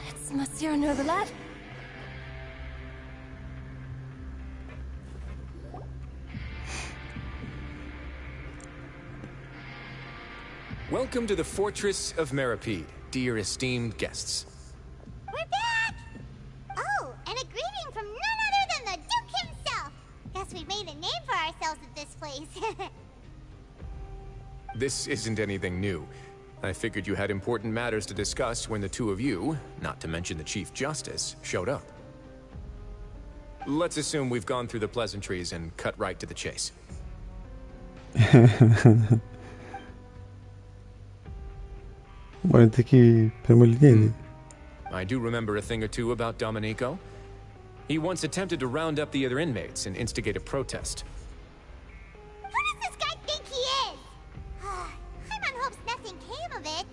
It's Monsieur Nёvillette. Welcome to the Fortress of Meripede, dear esteemed guests. We're back! Oh, and a greeting from none other than the Duke himself! Guess we've made a name for ourselves at this place. This isn't anything new. I figured you had important matters to discuss when the two of you, not to mention the Chief Justice, showed up. Let's assume we've gone through the pleasantries and cut right to the chase. I do remember a thing or two about Domenico. He once attempted to round up the other inmates and instigate a protest. Who does this guy think he is? Hyman hopes nothing came of it.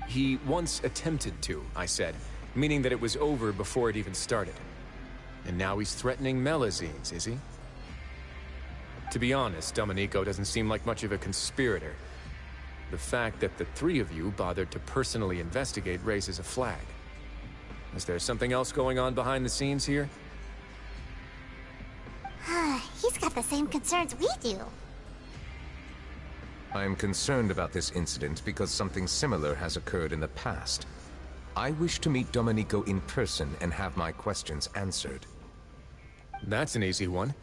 He once attempted to, I said, meaning that it was over before it even started. And now he's threatening Melazines, is he? To be honest, Domenico doesn't seem like much of a conspirator. The fact that the three of you bothered to personally investigate raises a flag. Is there something else going on behind the scenes here? He's got the same concerns we do. I am concerned about this incident because something similar has occurred in the past. I wish to meet Domenico in person and have my questions answered. That's an easy one.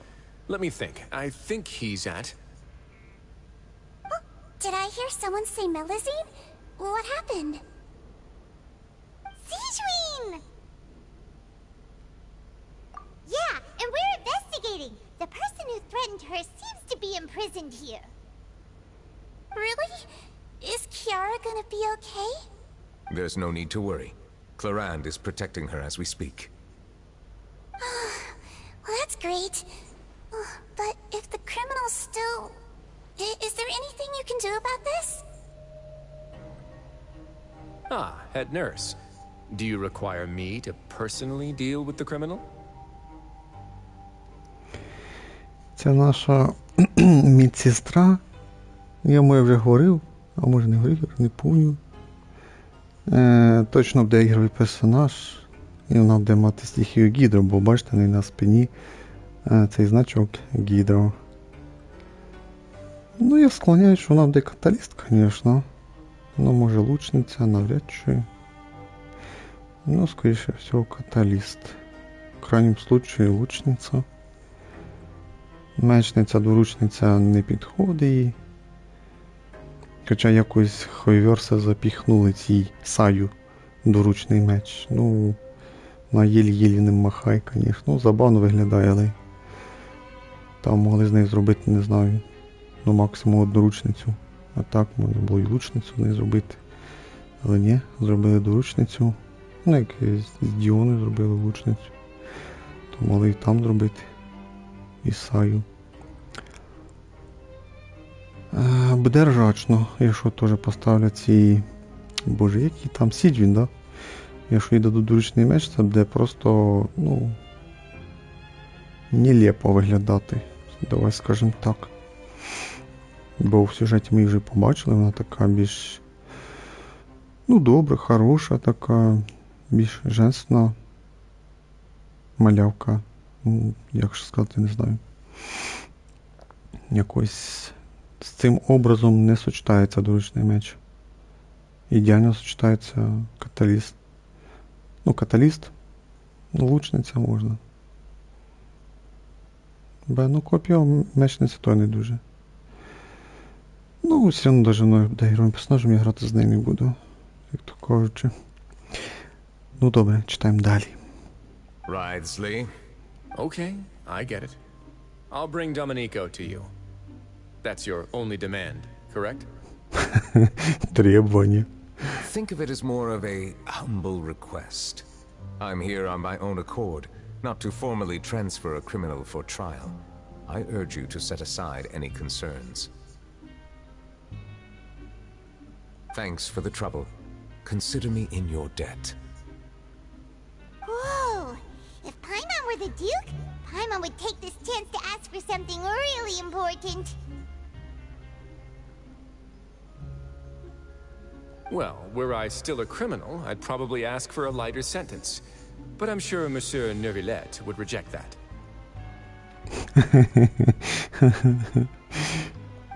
Let me think. I think he's at... Did I hear someone say Melazine? What happened? Sigewinne! Yeah, and we're investigating. The person who threatened her seems to be imprisoned here. Really? Is Kiara gonna be okay? There's no need to worry. Clarande is protecting her as we speak. Well, that's great. But if the criminal's still... Is there anything you can do about this? Ah, head nurse. Do you require me to personally deal with the criminal? Це наша медсестра. Я вже говорив, а може не говорив, не пам'ятаю. Точно буде ігровий персонаж. І вона буде мати стихію Гідро, бо бачите, на спині цей значок Гідро. Ну, я склоняюсь, що вона буде каталіст, звісно. Ну, може лучниця, навряд чи. Ну, скоріше всього, каталіст. В крайнем случае, лучниця. Мечниця, двуручниця не підходить їй. Хоча якось Хойверса запіхнули цій Саю двуручний меч. Ну, на єлі-єлі не махай, звісно. Ну, забавно виглядає, але там могли з неї зробити, не знаю, ну максимум одноручницю. А так можна було і лучницю з неї зробити. Але ні, зробили двуручницю. Ну, як з Діони зробили лучницю. То могли і там зробити. І Саю. Буде ржачно, якщо теж поставлять ці... Боже, який там Сіджвін, да? Якщо їй дадуть двуручний меч, це буде просто, ну... нелепо виглядати. Давай скажемо так. Бо в сюжеті ми її вже побачили, вона така більш... Ну, добра, хороша така, більш женственна малявка. Ну, як ж сказати, не знаю. Якось з цим образом не сочетається двуручний меч. Ідеально сочетається каталіст. Ну, каталіст, ну, лучниця можна. Ну, копія мечниці то не дуже. Ну, все одно навіть буде героєм персонажем, я грати з ним не буду. Як то кажучи. Ну, добре, читаємо далі. Wriothesley? Okay, I get it. I'll bring Domenico to you. That's your only demand, correct? Требование. Think of it as more of a humble request. I'm here on my own accord, not to formally transfer a criminal for trial. I urge you to set aside any concerns. Thanks for the trouble. Consider me in your debt. Whoa! If Paimon were the Duke, Paimon would take this chance to ask for something really important. Well, were I still a criminal, I'd probably ask for a lighter sentence. But I'm sure Monsieur Nёvilleta would reject that.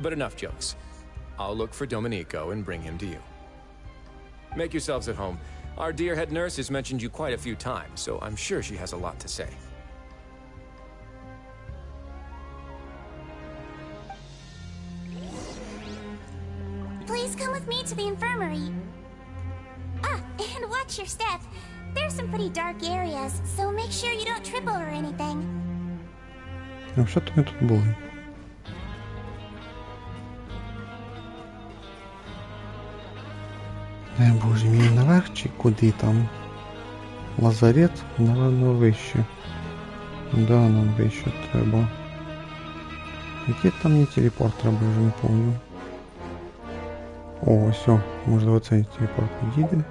But enough jokes. I'll look for Domenico and bring him to you. Make yourselves at home. Our dear head nurse has mentioned you quite a few times, so I'm sure she has a lot to say. Please come with me to the infirmary. Ah, and watch your step. There's some pretty dark areas, so make sure you don't trip over anything. А що то ми тут були? Боже мій, наверх чи куди там? Лазарет, напевно, вище. Да, нам вище треба. Який там мені телепорт треба, я вже не пам'ятаю. О, все, можливо цей телепорт підійде.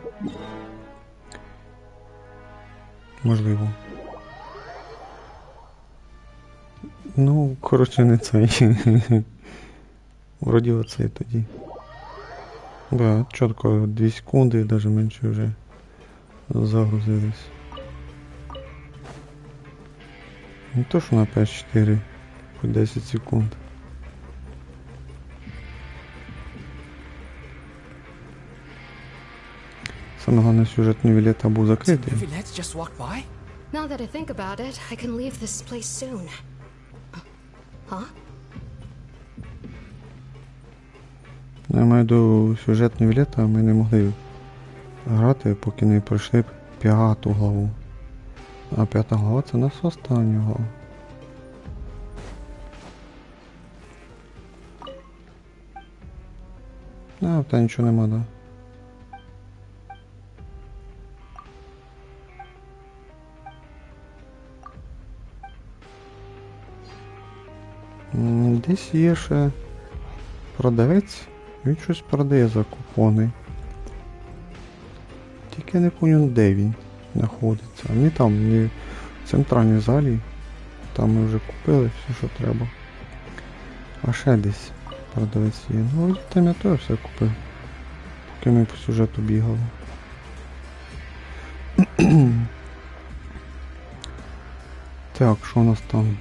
Можливо. Ну, коротше, не цей. Вроді оцей тоді. Да, чітко 2 секунди, навіть менше вже загрузились. Не то, що на PS4 по 10 секунд. Саме головне, сюжет Нёвиллета був закритий. Now that I think about it, I can leave this place soon. Huh? Я маю до сюжет Нёвиллета, ми не могли грати, поки не пройшли 5-ту главу. А 5-та глава це у нас остання глава. А, та нічого нема, да. Десь є ще продавець, він щось продає за купони. Тільки не пам'ятаю, де він знаходиться. Не там, не в центральній залі. Там ми вже купили все, що треба. А ще десь продавець є. Ну, там я теж все купив. Поки ми по сюжету бігали. Так, що у нас там?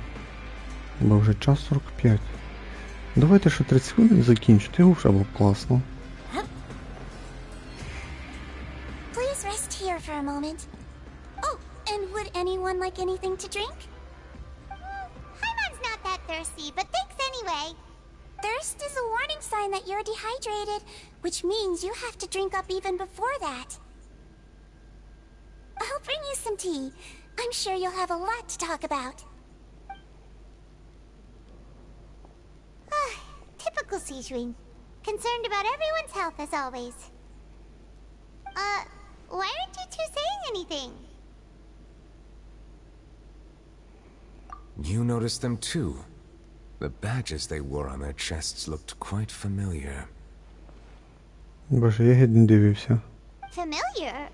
Бо вже час 45. Давайте ще 30 хвилин закінчити, його вже було класно. Please rest here for a moment. Oh, and would anyone like anything to drink? Paimon's not that thirsty, but thanks anyway. Thirst is a warning sign that you're dehydrated, which means you have to drink up even before that. I'll bring you some tea. I'm sure you'll have a lot to talk about. Typical Sijun. Concerned about everyone's health as always. Why aren't you two saying anything? You noticed them too. The badges they wore on their chests looked quite familiar. Боже, я геть не дивився. Familiar?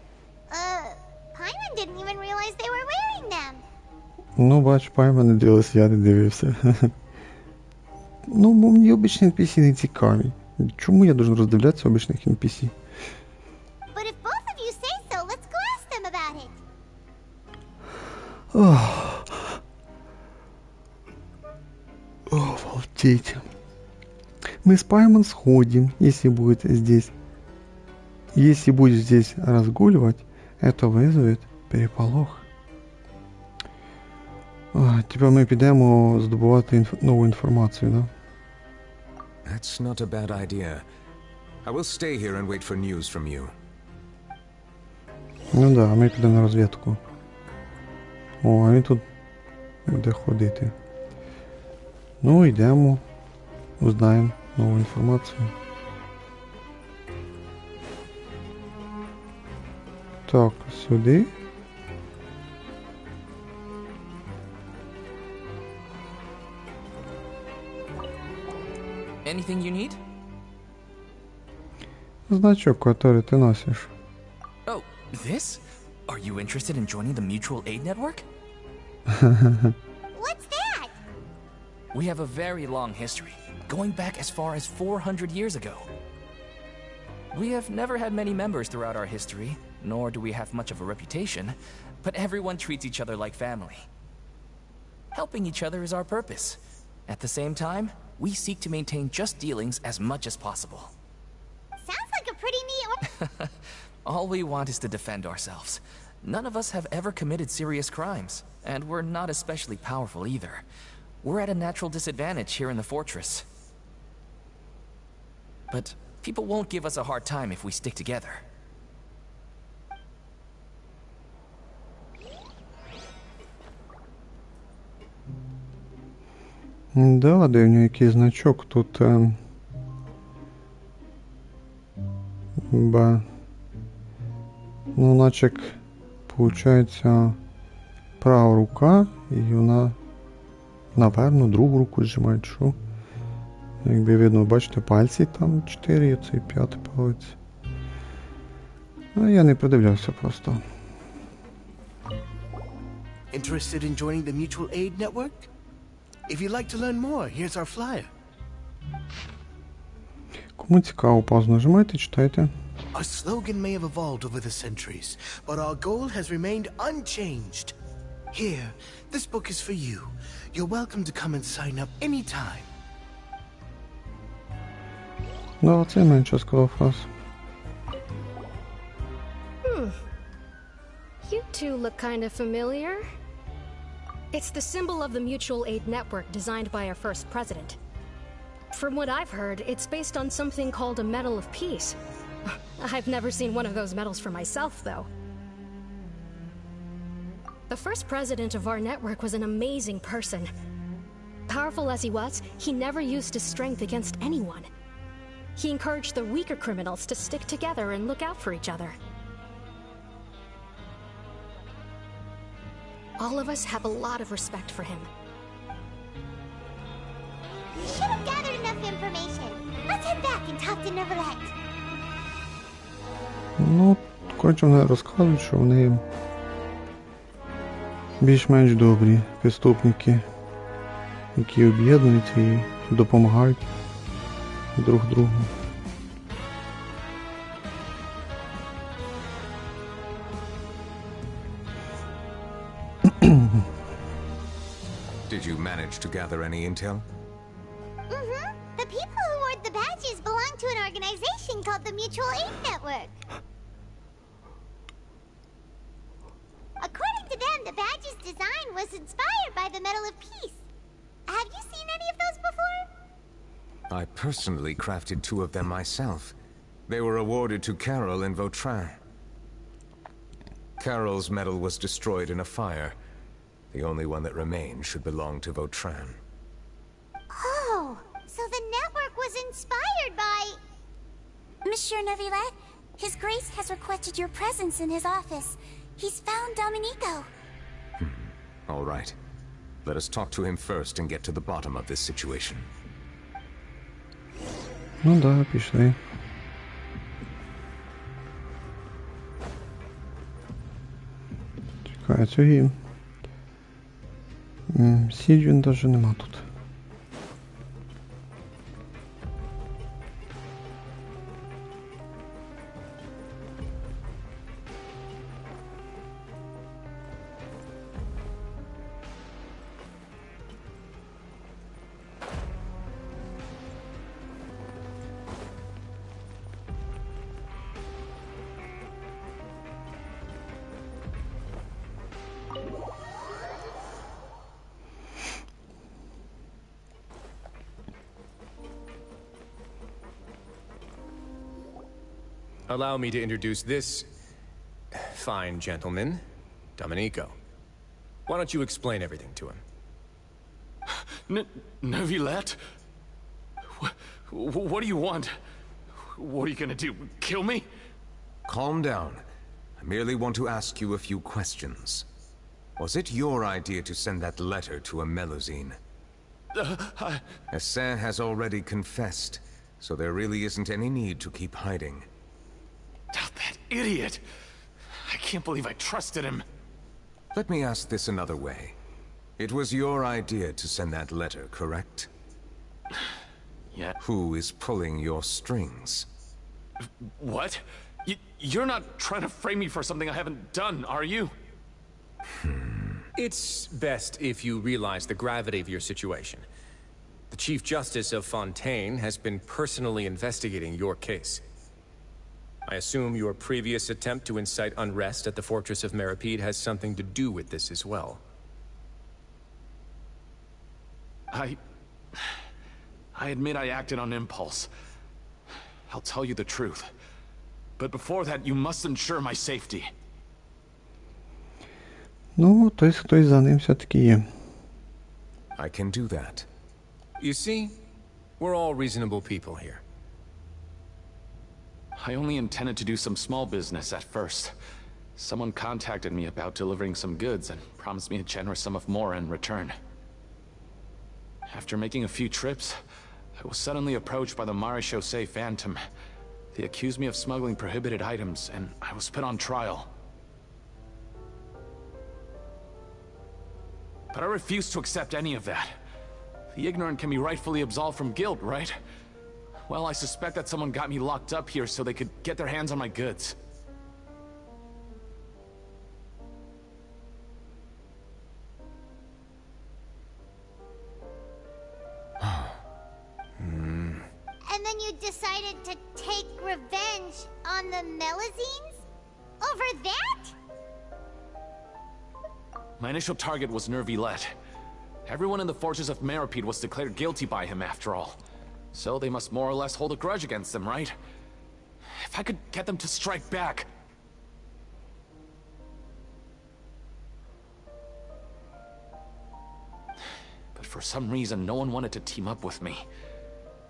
Paimon didn't even realize they were wearing them. Ну, бач, Пайма не дивилась, я не дивився. Ну, мені обичні NPC не цікаві. Чому я должен роздивлятися обичних NPC? But if both of you say so, let's go ask them about it. Обалдеть. Мы с Паймон сходим, если будет здесь. Если будет здесь разгуливать, это вызовет переполох. Типа ми підемо здобувати нову інформацію, да? That's not a bad idea. I will stay here and wait for news from you. Ну да, ми підемо на розвідку. О, а він тут буде ходити. Ну, йдемо. Узнаємо нову інформацію. Так, сюди. Anything you need? Значок, который ты носишь. Oh, this? Are you interested in joining the mutual aid network? What's that? We have a very long history, going back as far as 400 years ago. We have never had many members throughout our history, nor do we have much of a reputation, but everyone treats each other like family. Helping each other is our purpose. At the same time, we seek to maintain just dealings as much as possible. Sounds like a pretty neat All we want is to defend ourselves. None of us have ever committed serious crimes, and we're not especially powerful either. We're at a natural disadvantage here in the fortress. But people won't give us a hard time if we stick together. Да, де у нього якийсь значок тут. Ну, наче, получається, права рука, і вона, напевно, другу руку зжимає, що? Якби видно, бачите, пальці там 4, і цей 5 палець. А я не придивлявся просто. Interested in joining the mutual aid network? If you'd like to learn more, here's our flyer. Кому цікаво, паузу нажимайте, читайте. Our slogan may have evolved over the centuries, but our goal has remained unchanged. Here, this book is for you. You're welcome to come and sign up anytime. Да, це менше сказав фраз. You two look kind of familiar. It's the symbol of the mutual aid network designed by our first president. From what I've heard, it's based on something called a Medal of Peace. I've never seen one of those medals for myself, though. The first president of our network was an amazing person. Powerful as he was, he never used his strength against anyone. He encouraged the weaker criminals to stick together and look out for each other. All of us have a lot of respect for him. We should have gathered enough information. Let's head back and talk to Nёvilleta. Ну, коротше, вони розказують, що вони більш-менш добрі преступники, які об'єднуються і допомагають друг другу. Did you manage to gather any intel? Mm-hmm. The people who wore the badges belong to an organization called the Mutual Aid Network. According to them, the badge's design was inspired by the Medal of Peace. Have you seen any of those before? I personally crafted 2 of them myself. They were awarded to Carol and Vautrin. Carol's medal was destroyed in a fire. The only one that remained should belong to Vautrin. Oh, so the network was inspired by... Monsieur Nœvillette, His Grace has requested your presence in his office. He's found Domenico. All right. Let us talk to him first and get to the bottom of this situation. Ну да, пішли. Чекай, цього... Сіджін даже нема тут. Allow me to introduce this fine gentleman, Domenico. Why don't you explain everything to him? Nœvillette? What do you want? What are you gonna do? Kill me? Calm down. I merely want to ask you a few questions. Was it your idea to send that letter to a Melusine? Essin has already confessed, so there really isn't any need to keep hiding. That idiot! I can't believe I trusted him. Let me ask this another way. It was your idea to send that letter, correct? Yeah. Who is pulling your strings? What? You're not trying to frame me for something I haven't done, are you? It's best if you realize the gravity of your situation. The Chief Justice of Fontaine has been personally investigating your case. I assume your previous attempt to incite unrest at the Fortress of Meripede has something to do with this as well. I admit I acted on impulse. I'll tell you the truth. But before that, you must ensure my safety. Ну, тобто хтось за ним все-таки є. I can do that. You see, we're all reasonable people here. I only intended to do some small business at first. Someone contacted me about delivering some goods and promised me a generous sum of more in return. After making a few trips, I was suddenly approached by the Maréchaussée Phantom. They accused me of smuggling prohibited items, and I was put on trial. But I refused to accept any of that. The ignorant can be rightfully absolved from guilt, right? Well, I suspect that someone got me locked up here so they could get their hands on my goods. And then you decided to take revenge on the Melusines? Over that? My initial target was Nœvillette. Everyone in the Fortress of Meripede was declared guilty by him after all. So they must more or less hold a grudge against him, right? If I could get them to strike back... But for some reason, no one wanted to team up with me.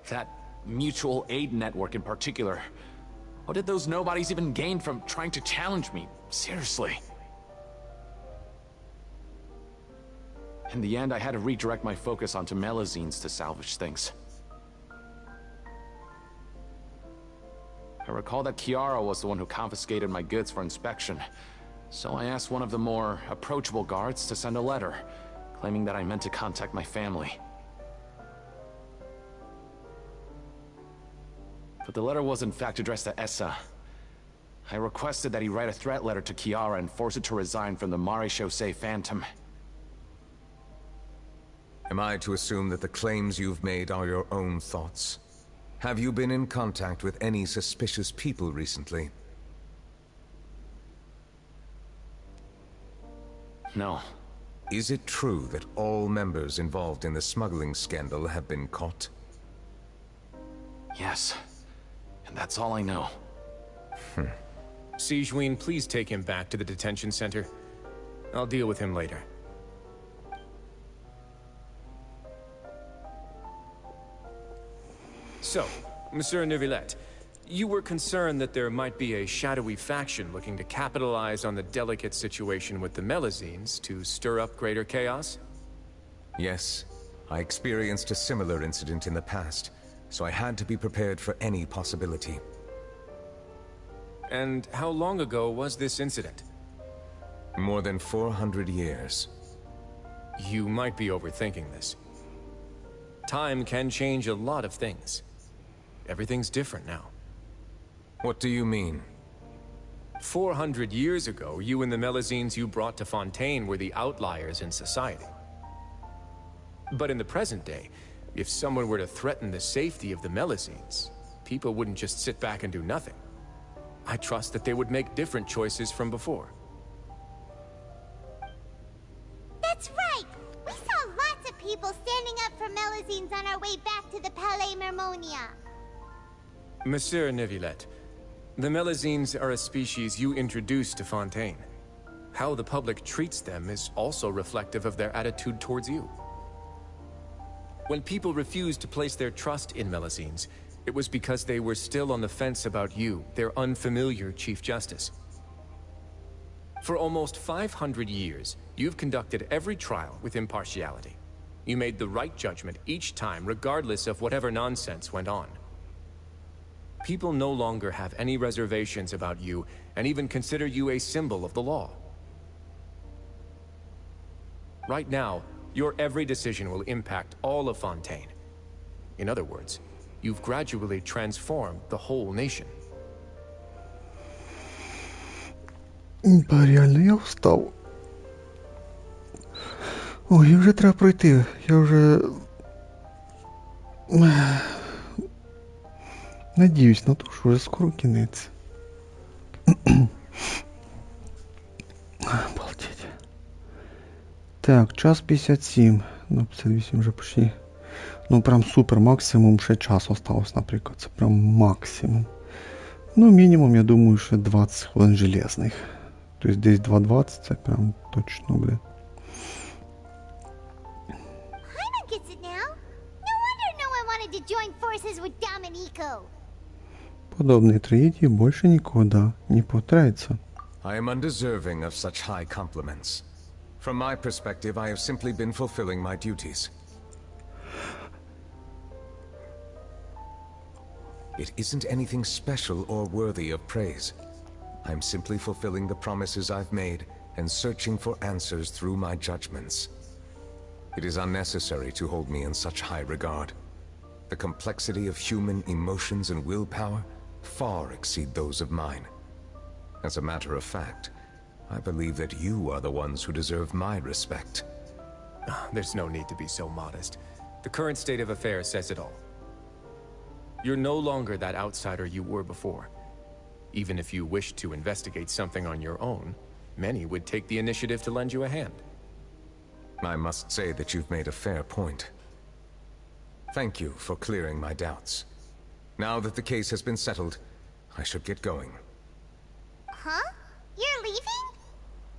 That mutual aid network in particular. What did those nobodies even gain from trying to challenge me? Seriously. In the end, I had to redirect my focus onto Melusines to salvage things. I recall that Chiara was the one who confiscated my goods for inspection, so I asked one of the more approachable guards to send a letter, claiming that I meant to contact my family. But the letter was in fact addressed to Essa. I requested that he write a threat letter to Chiara and force her to resign from the Maréchaussée Phantom. Am I to assume that the claims you've made are your own thoughts? Have you been in contact with any suspicious people recently? No. Is it true that all members involved in the smuggling scandal have been caught? Yes. And that's all I know. Sijween, please take him back to the detention center. I'll deal with him later. So, Monsieur Nёvilleta, you were concerned that there might be a shadowy faction looking to capitalize on the delicate situation with the Melazines to stir up greater chaos? Yes. I experienced a similar incident in the past, so I had to be prepared for any possibility. And how long ago was this incident? More than 400 years. You might be overthinking this. Time can change a lot of things. Everything's different now. What do you mean? 400 years ago, you and the Melazines you brought to Fontaine were the outliers in society. But in the present day, if someone were to threaten the safety of the Melazines, people wouldn't just sit back and do nothing. I trust that they would make different choices from before. That's right! We saw lots of people standing up for Melazines on our way back to the Palais Mermonia. Monsieur Nёvilleta, the Melazines are a species you introduced to Fontaine. How the public treats them is also reflective of their attitude towards you. When people refused to place their trust in Melazines, it was because they were still on the fence about you, their unfamiliar Chief Justice. For almost 500 years, you've conducted every trial with impartiality. You made the right judgment each time, regardless of whatever nonsense went on. People no longer have any reservations about you, and even consider you a symbol of the law. Right now, your every decision will impact all of Fontaine. In other words, you've gradually transformed the whole nation. Реально, я устав. Ой, вже треба пройти. Я вже... Надіюсь на те, що вже скоро кінець. Обалдеть. Так, час 57. Ну, 58 вже почти. Ну, прям супер максимум, ще час осталось, наприклад. Це прям максимум. Ну, мінімум, я думаю, ще 20 хвилин железних. Тобто десь 2:20 це прям точно буде. Paimon gets it now. No wonder no one wanted to join forces with Domenico. Подобные трагедии больше никуда не повторяются. I am undeserving of such high compliments. From my perspective, I have simply been fulfilling my duties. It isn't anything special or worthy of praise. I'm simply fulfilling the promises I've made and searching for answers through my judgments. It is unnecessary to hold me in such high regard. The complexity of human emotions and willpower far exceed those of mine. As a matter of fact, I believe that you are the ones who deserve my respect. There's no need to be so modest. The current state of affairs says it all. You're no longer that outsider you were before. Even if you wished to investigate something on your own, many would take the initiative to lend you a hand. I must say that you've made a fair point. Thank you for clearing my doubts. Now that the case has been settled, I should get going. Huh? You're leaving?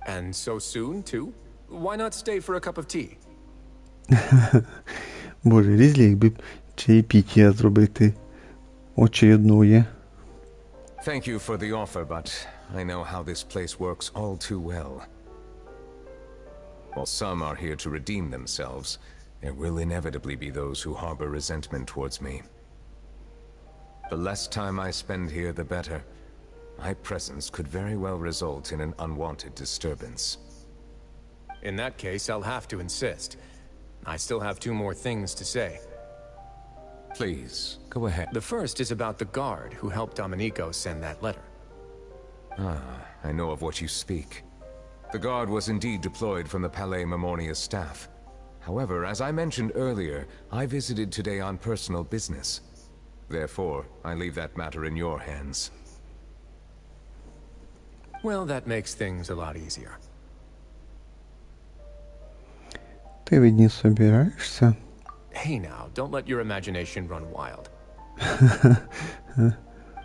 And so soon, too? Why not stay for a cup of tea? Боже, різлі, якби чаєпітія зробити очередное. Thank you for the offer, but I know how this place works all too well. While some are here to redeem themselves, there will inevitably be those who harbor resentment towards me. The less time I spend here, the better. My presence could very well result in an unwanted disturbance. In that case, I'll have to insist. I still have 2 more things to say. Please, go ahead. The first is about the guard who helped Domenico send that letter. I know of what you speak. The guard was indeed deployed from the Palais Mermonia staff. However, as I mentioned earlier, I visited today on personal business. Therefore, I leave that matter in your hands. Well, that makes things a lot easier. Ти відні собираєшся? Hey now, don't let your imagination run wild.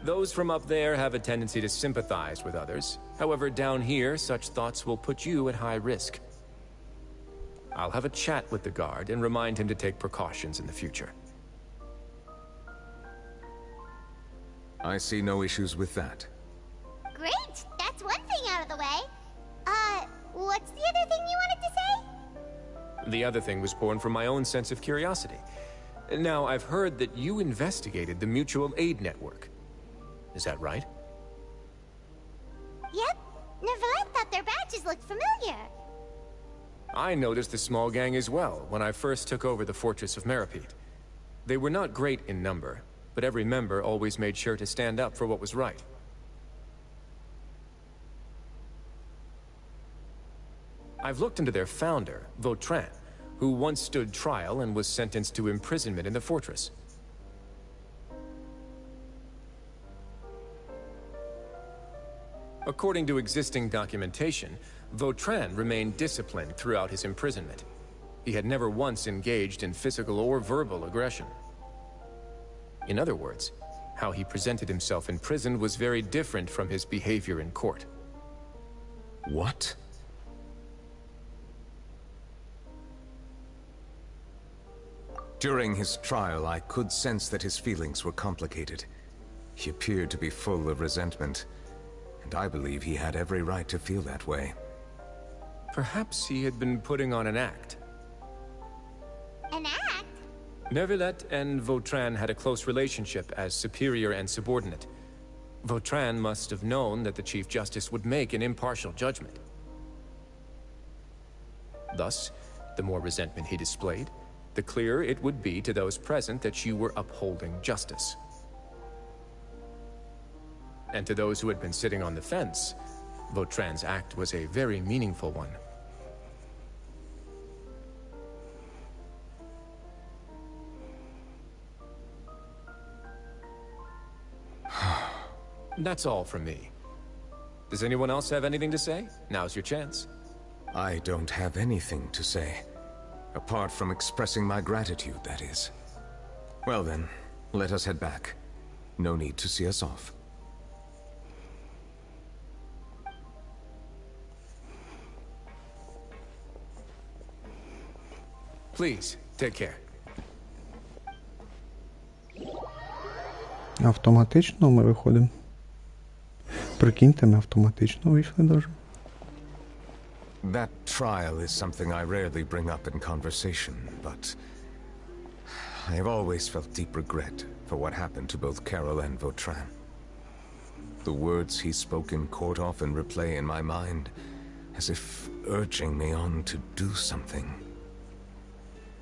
Those from up there have a tendency to sympathize with others. However, down here, such thoughts will put you at high risk. I'll have a chat with the guard and remind him to take precautions in the future. I see no issues with that. Great! That's one thing out of the way. What's the other thing you wanted to say? The other thing was born from my own sense of curiosity. Now, I've heard that you investigated the mutual aid network. Is that right? Yep. Nёvilleta thought their badges looked familiar. I noticed the small gang as well when I first took over the fortress of Meripede. They were not great in number, but every member always made sure to stand up for what was right. I've looked into their founder, Vautrin, who once stood trial and was sentenced to imprisonment in the fortress. According to existing documentation, Vautrin remained disciplined throughout his imprisonment. He had never once engaged in physical or verbal aggression. In other words, how he presented himself in prison was very different from his behavior in court. What? During his trial, I could sense that his feelings were complicated. He appeared to be full of resentment, and I believe he had every right to feel that way. Perhaps he had been putting on an act. An act? Nёvilleta and Vautrin had a close relationship as superior and subordinate. Vautrin must have known that the Chief Justice would make an impartial judgment. Thus, the more resentment he displayed, the clearer it would be to those present that you were upholding justice. And to those who had been sitting on the fence, Vautrin's act was a very meaningful one. That's all from me. Does anyone else have anything to say? Now's your chance. I don't have anything to say. Apart from expressing my gratitude, that is. Well then, let us head back. No need to see us off. Please, take care. Автоматично ми виходимо. Прикиньте, ми автоматично вийшли даже. That trial is something I rarely bring up in conversation, but I have always felt deep regret for what happened to both Carol and Vautrin. The words he spoke in court often replay in my mind, as if urging me on to do something.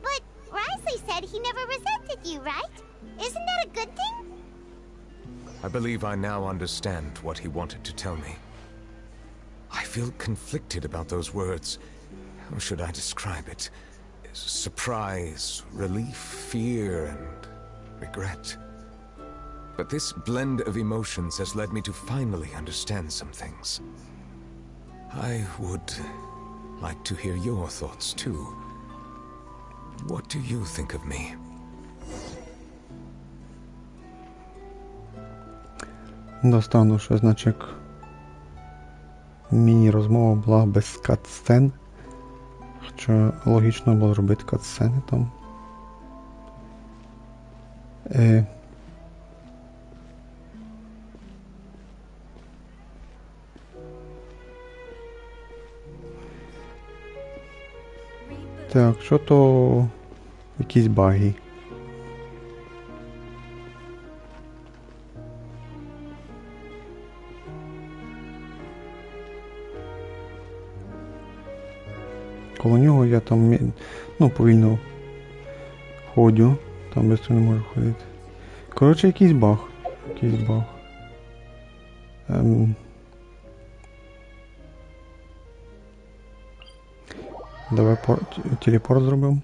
But Risley said he never resented you, right? Isn't that a good thing? I believe I now understand what he wanted to tell me. I feel conflicted about those words. How should I describe it? Surprise, relief, fear, and regret. But this blend of emotions has led me to finally understand some things. I would like to hear your thoughts, too. What do you think of me? Достану ще значок. Міні-розмова була без кат-сцен. Хоча логічно було робити кат-сцени там. Так, що то якісь баги. Коло нього я там, повільно ходю, там швидко не можу ходити. Коротше, якийсь баг. Давай телепорт зробимо.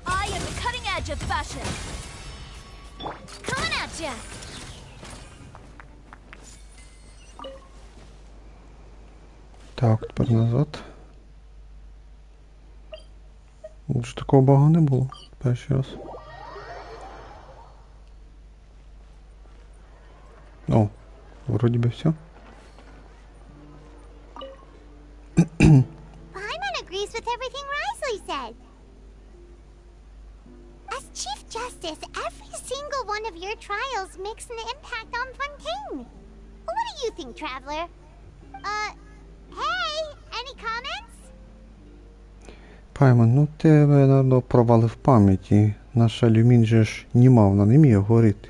I am the cutting edge of fashion. Coming at ya. Так, тепер назад. Ж такого багу не було. Перший раз. О, вроді би все. Paimon agrees with everything Risley said. As Chief Justice, every single one of your trials makes an impact on Fontaine. What do you think, Traveler? Hey, any comments? Паймон, ну тебе, напевно, провали в пам'яті. Наша Люмін же ж німа, вона не вміє говорити.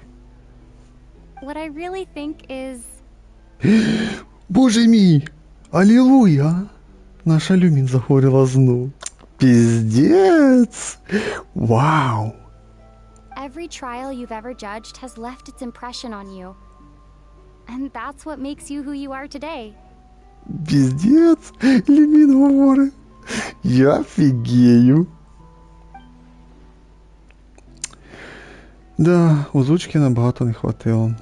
What I really think is... Боже мій! Алілуя! Наша Люмін захворіла знов. Піздець! Вау! Every trial you've ever judged has left its impression on you. And that's what makes you who you are today. Піздець! Люмін говорить. Я фігею. Да, озвучки набагато не хватило.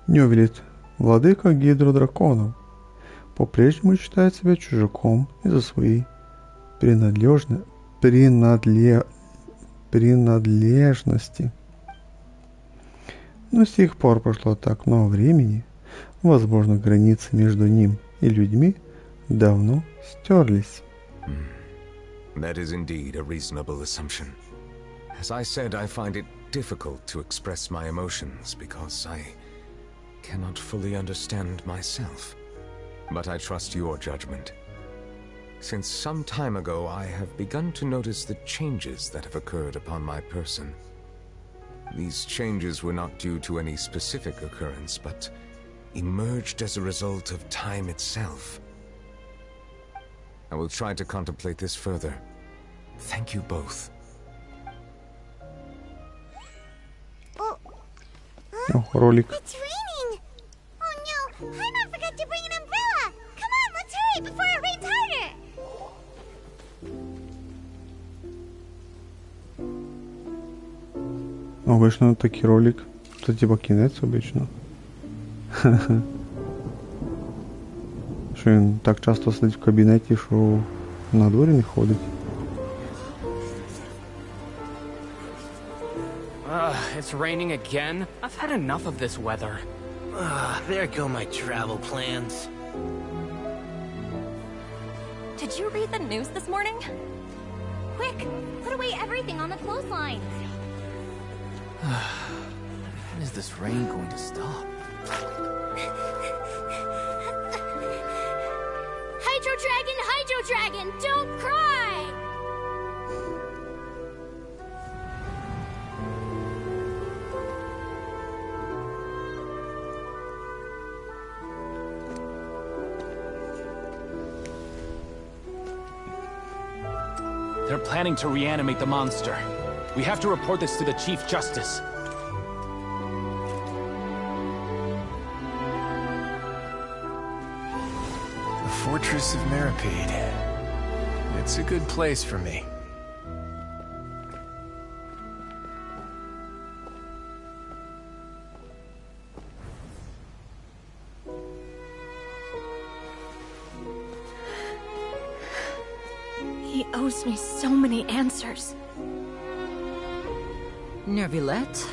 Нёвиллет, владыка гидродраконов, по-прежнему считает себя чужаком из-за своей принадлежности. Но с тех пор прошло так много времени, возможно, границы между ним и людьми давно стерлись. That is indeed a reasonable assumption. As I said, I find it difficult to express my emotions because I cannot fully understand myself. But I trust your judgment. Since some time ago, I have begun to notice the changes that have occurred upon my person. These changes were not due to any specific occurrence, but emerged as a result of time itself. I will try to contemplate this further. Thank you both. Oh, ролик. It's raining! Oh no, Paimon forgot to bring an umbrella! Come on, let's hurry before it rains harder! Обично такий ролик. Це типа кінець обично. Що він так часто сидить в кабінеті, що на дворі не ходить. It's raining again? I've had enough of this weather. There go my travel plans. Did you read the news this morning? Quick, put away everything on the clothesline. When is this rain going to stop? Hydro Dragon, don't cry! They're planning to reanimate the monster. We have to report this to the Chief Justice. The Fortress of Meripede. It's a good place for me. He owes me so many answers. Nёvilleta?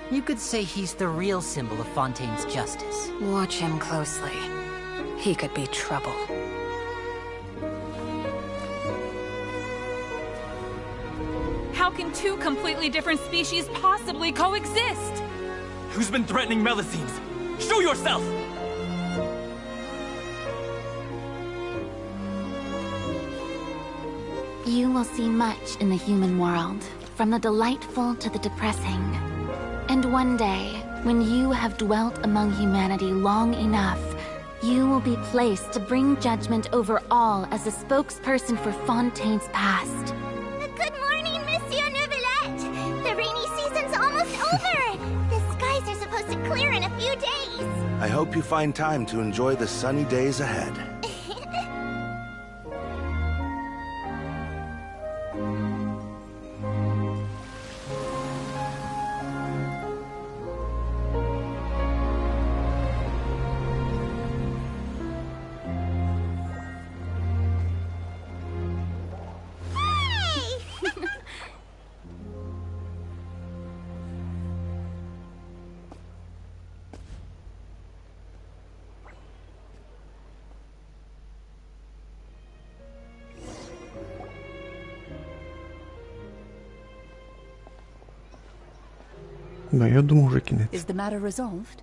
You could say he's the real symbol of Fontaine's justice. Watch him closely. He could be trouble. How can two completely different species possibly coexist? Who's been threatening Melusines? Show yourself! You will see much in the human world, from the delightful to the depressing. And one day, when you have dwelt among humanity long enough, you will be placed to bring judgment over all as a spokesperson for Fontaine's past. Good morning, Monsieur Nёvilleta! The rainy season's almost over! The skies are supposed to clear in a few days! I hope you find time to enjoy the sunny days ahead. Да, я думав, вже кінець. Is the matter resolved?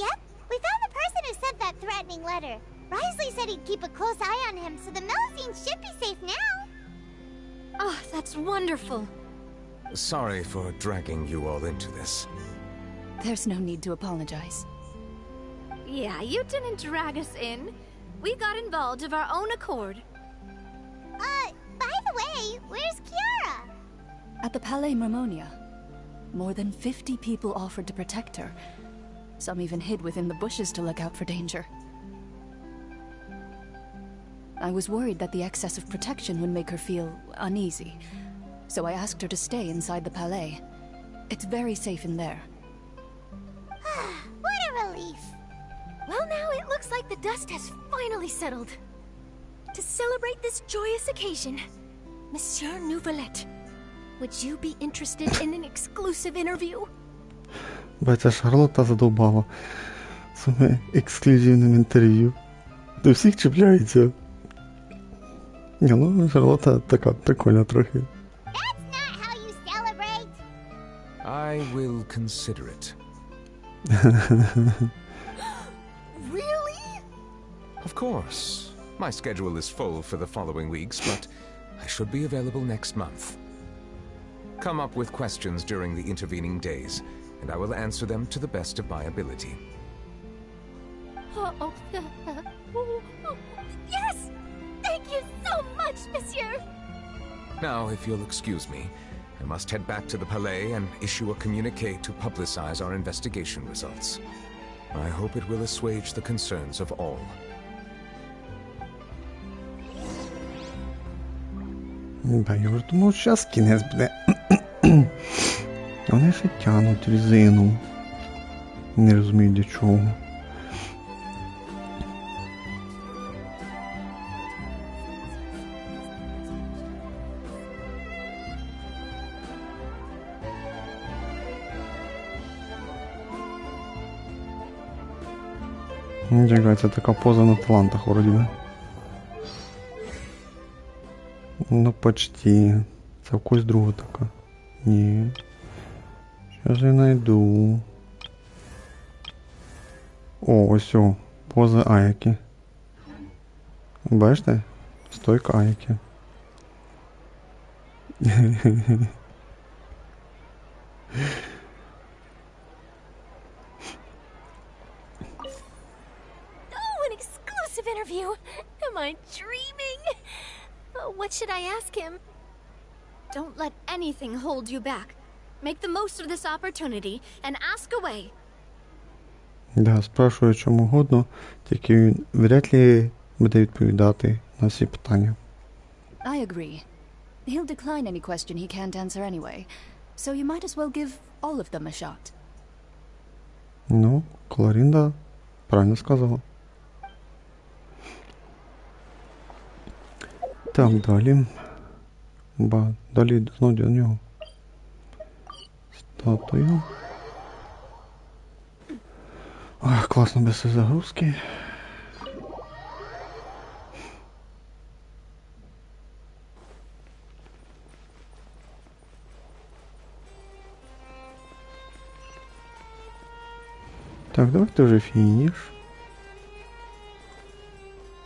Yep, we found the person who sent that threatening letter. Risley said he'd keep a close eye on him, so the Melusines should be safe now. Oh, that's wonderful. Sorry for dragging you all into this. There's no need to apologize. Yeah, you didn't drag us in. We got involved of our own accord. By the way, where's Kiara? At the Palais Mermonia. More than 50 people offered to protect her. Some even hid within the bushes to look out for danger. I was worried that the excess of protection would make her feel uneasy, so I asked her to stay inside the Palais. It's very safe in there. What a relief. Well, now it looks like the dust has finally settled. To celebrate this joyous occasion, Monsieur Nёvilleta, would you be interested in an exclusive interview? Ця Шарлотта задовбала своїм ексклюзивним інтерв'ю. До всіх чіпляється. Ні, ну Шарлотта така прикольна трохи. That's not how you celebrate. I will consider it. Really? Of course. My schedule is full for the following weeks, but I should be available next month. Come up with questions during the intervening days, and I will answer them to the best of my ability. Yes! Thank you so much, Monsieur! Now, if you'll excuse me, I must head back to the Palais and issue a communique to publicize our investigation results. I hope it will assuage the concerns of all. Я вже думав, зараз кінець буде. Вони ще тянуть резину. Не розумію для чого. Яка це така поза на талантах вроді би. Ну почти. Це в когось другого така. Ні. Щас я найду. О, ось о. Поза Аяки. Бачите? Стойка Аяки. Interview? Am I dreaming? What should I ask him? Don't let anything hold you back. Make the most of this opportunity and ask away. Да, спрашую чому угодно, тільки він вряд ли буде відповідати на всі питання. I agree. He'll decline any question he can't answer anyway, so you might as well give all of them a shot. Ну, Кларинда правильно сказала. Так, далі. Далі знову до нього. Статую. Ах, класно без загрузки. Так, давайте вже фініш.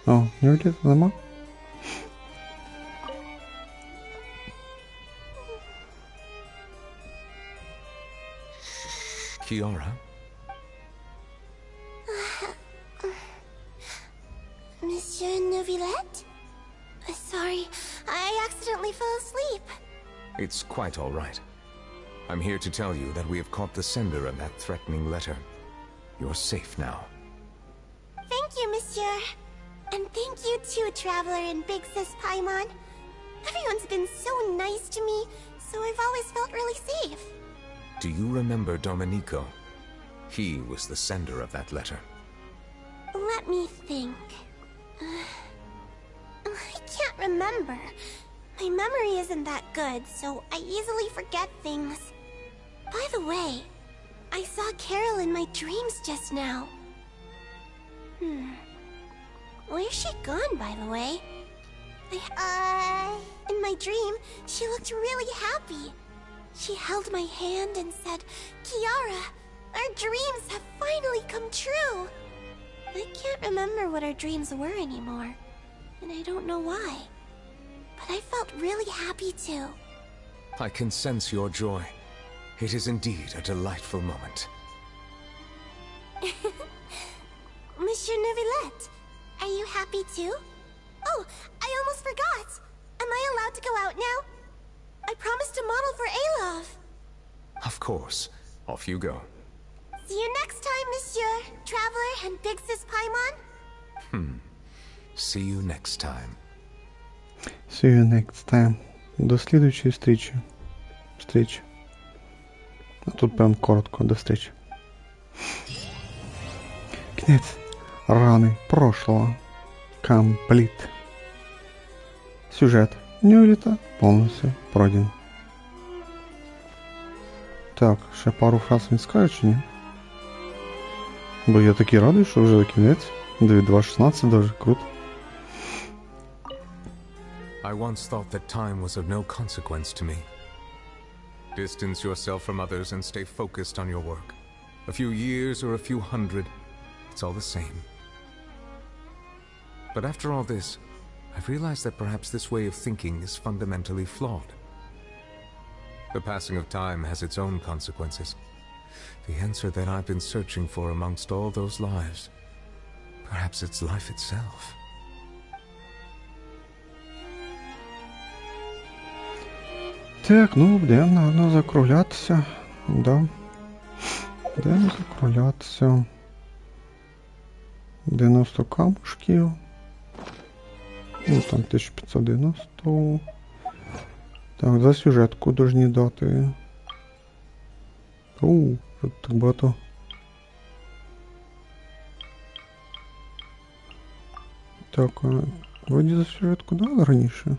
О, Нёвиллета нема? Kiara? Monsieur Nёvilleta? Sorry, I accidentally fell asleep. It's quite all right. I'm here to tell you that we have caught the sender of that threatening letter. You're safe now. Thank you, Monsieur. And thank you too, Traveler and Big Sis Paimon. Everyone's been so nice to me, so I've always felt really safe. Do you remember Domenico? He was the sender of that letter. Let me think. I can't remember. My memory isn't that good, so I easily forget things. By the way, I saw Carol in my dreams just now. Where's she gone, by the way? In my dream, she looked really happy. She held my hand and said, Kiara, our dreams have finally come true. I can't remember what our dreams were anymore, and I don't know why. But I felt really happy too. I can sense your joy. It is indeed a delightful moment. Monsieur Nœvillette, are you happy too? Oh, I almost forgot. Am I allowed to go out now? I promised to model for Alov. Of course. Off you go. See you next time, Monsieur, Traveler, and Big Sis Paimon. See you next time. See you next time. До слідуючої встречи. А тут прям коротко, до встречи. Кінець рани прошлого. Компліт. Сюжет Нёвиллета повністю пройден. Так, ще пару фраз він скаже чи ні? Бо я такий радий, що вже кінець. 2.16 дуже круто. I once thought that time was of no consequence to me. Distance yourself from others and stay focused on your work. A few years or a few hundred, it's all the same. But after all this, I've realized that perhaps this way of thinking is fundamentally flawed. The passing of time has its own consequences. The answer that I've been searching for amongst all those lives, perhaps it's life itself. Так, ну, будемо, напевно, закруглятися. Да. Будемо закруглятися. 90 камушків. Ну, там 1590. Так, за сюжетку должні дати. Тут так багато. Так, вроді за сюжетку дали раніше.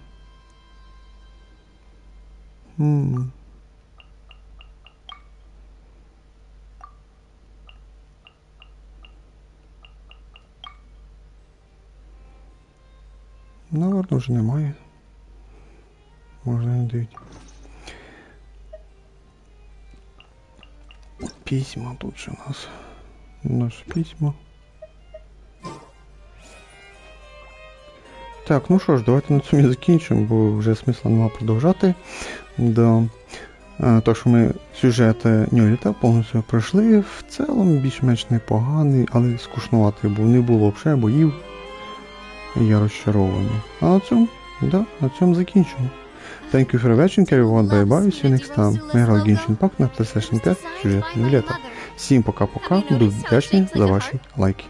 Наверно, вже немає. Можна не дивити. Письма тут же у нас. Наші письма. Так, ну що ж, давайте на цьому і закінчимо, бо вже смисла нема продовжати. То, що ми сюжет Нёвиллета повністю пройшли, в цілому більш-менш непоганий, але скучнуватий був. Не було взагалі боїв. І я розчарований. А на цьому закінчимо. Thank you for watching, everyone. Bye bye. See you next time. Ми грали Genshin Impact на PlayStation 5, сюжет Нёвиллета. Всім пока-пока. Буду вдячний за ваші лайки.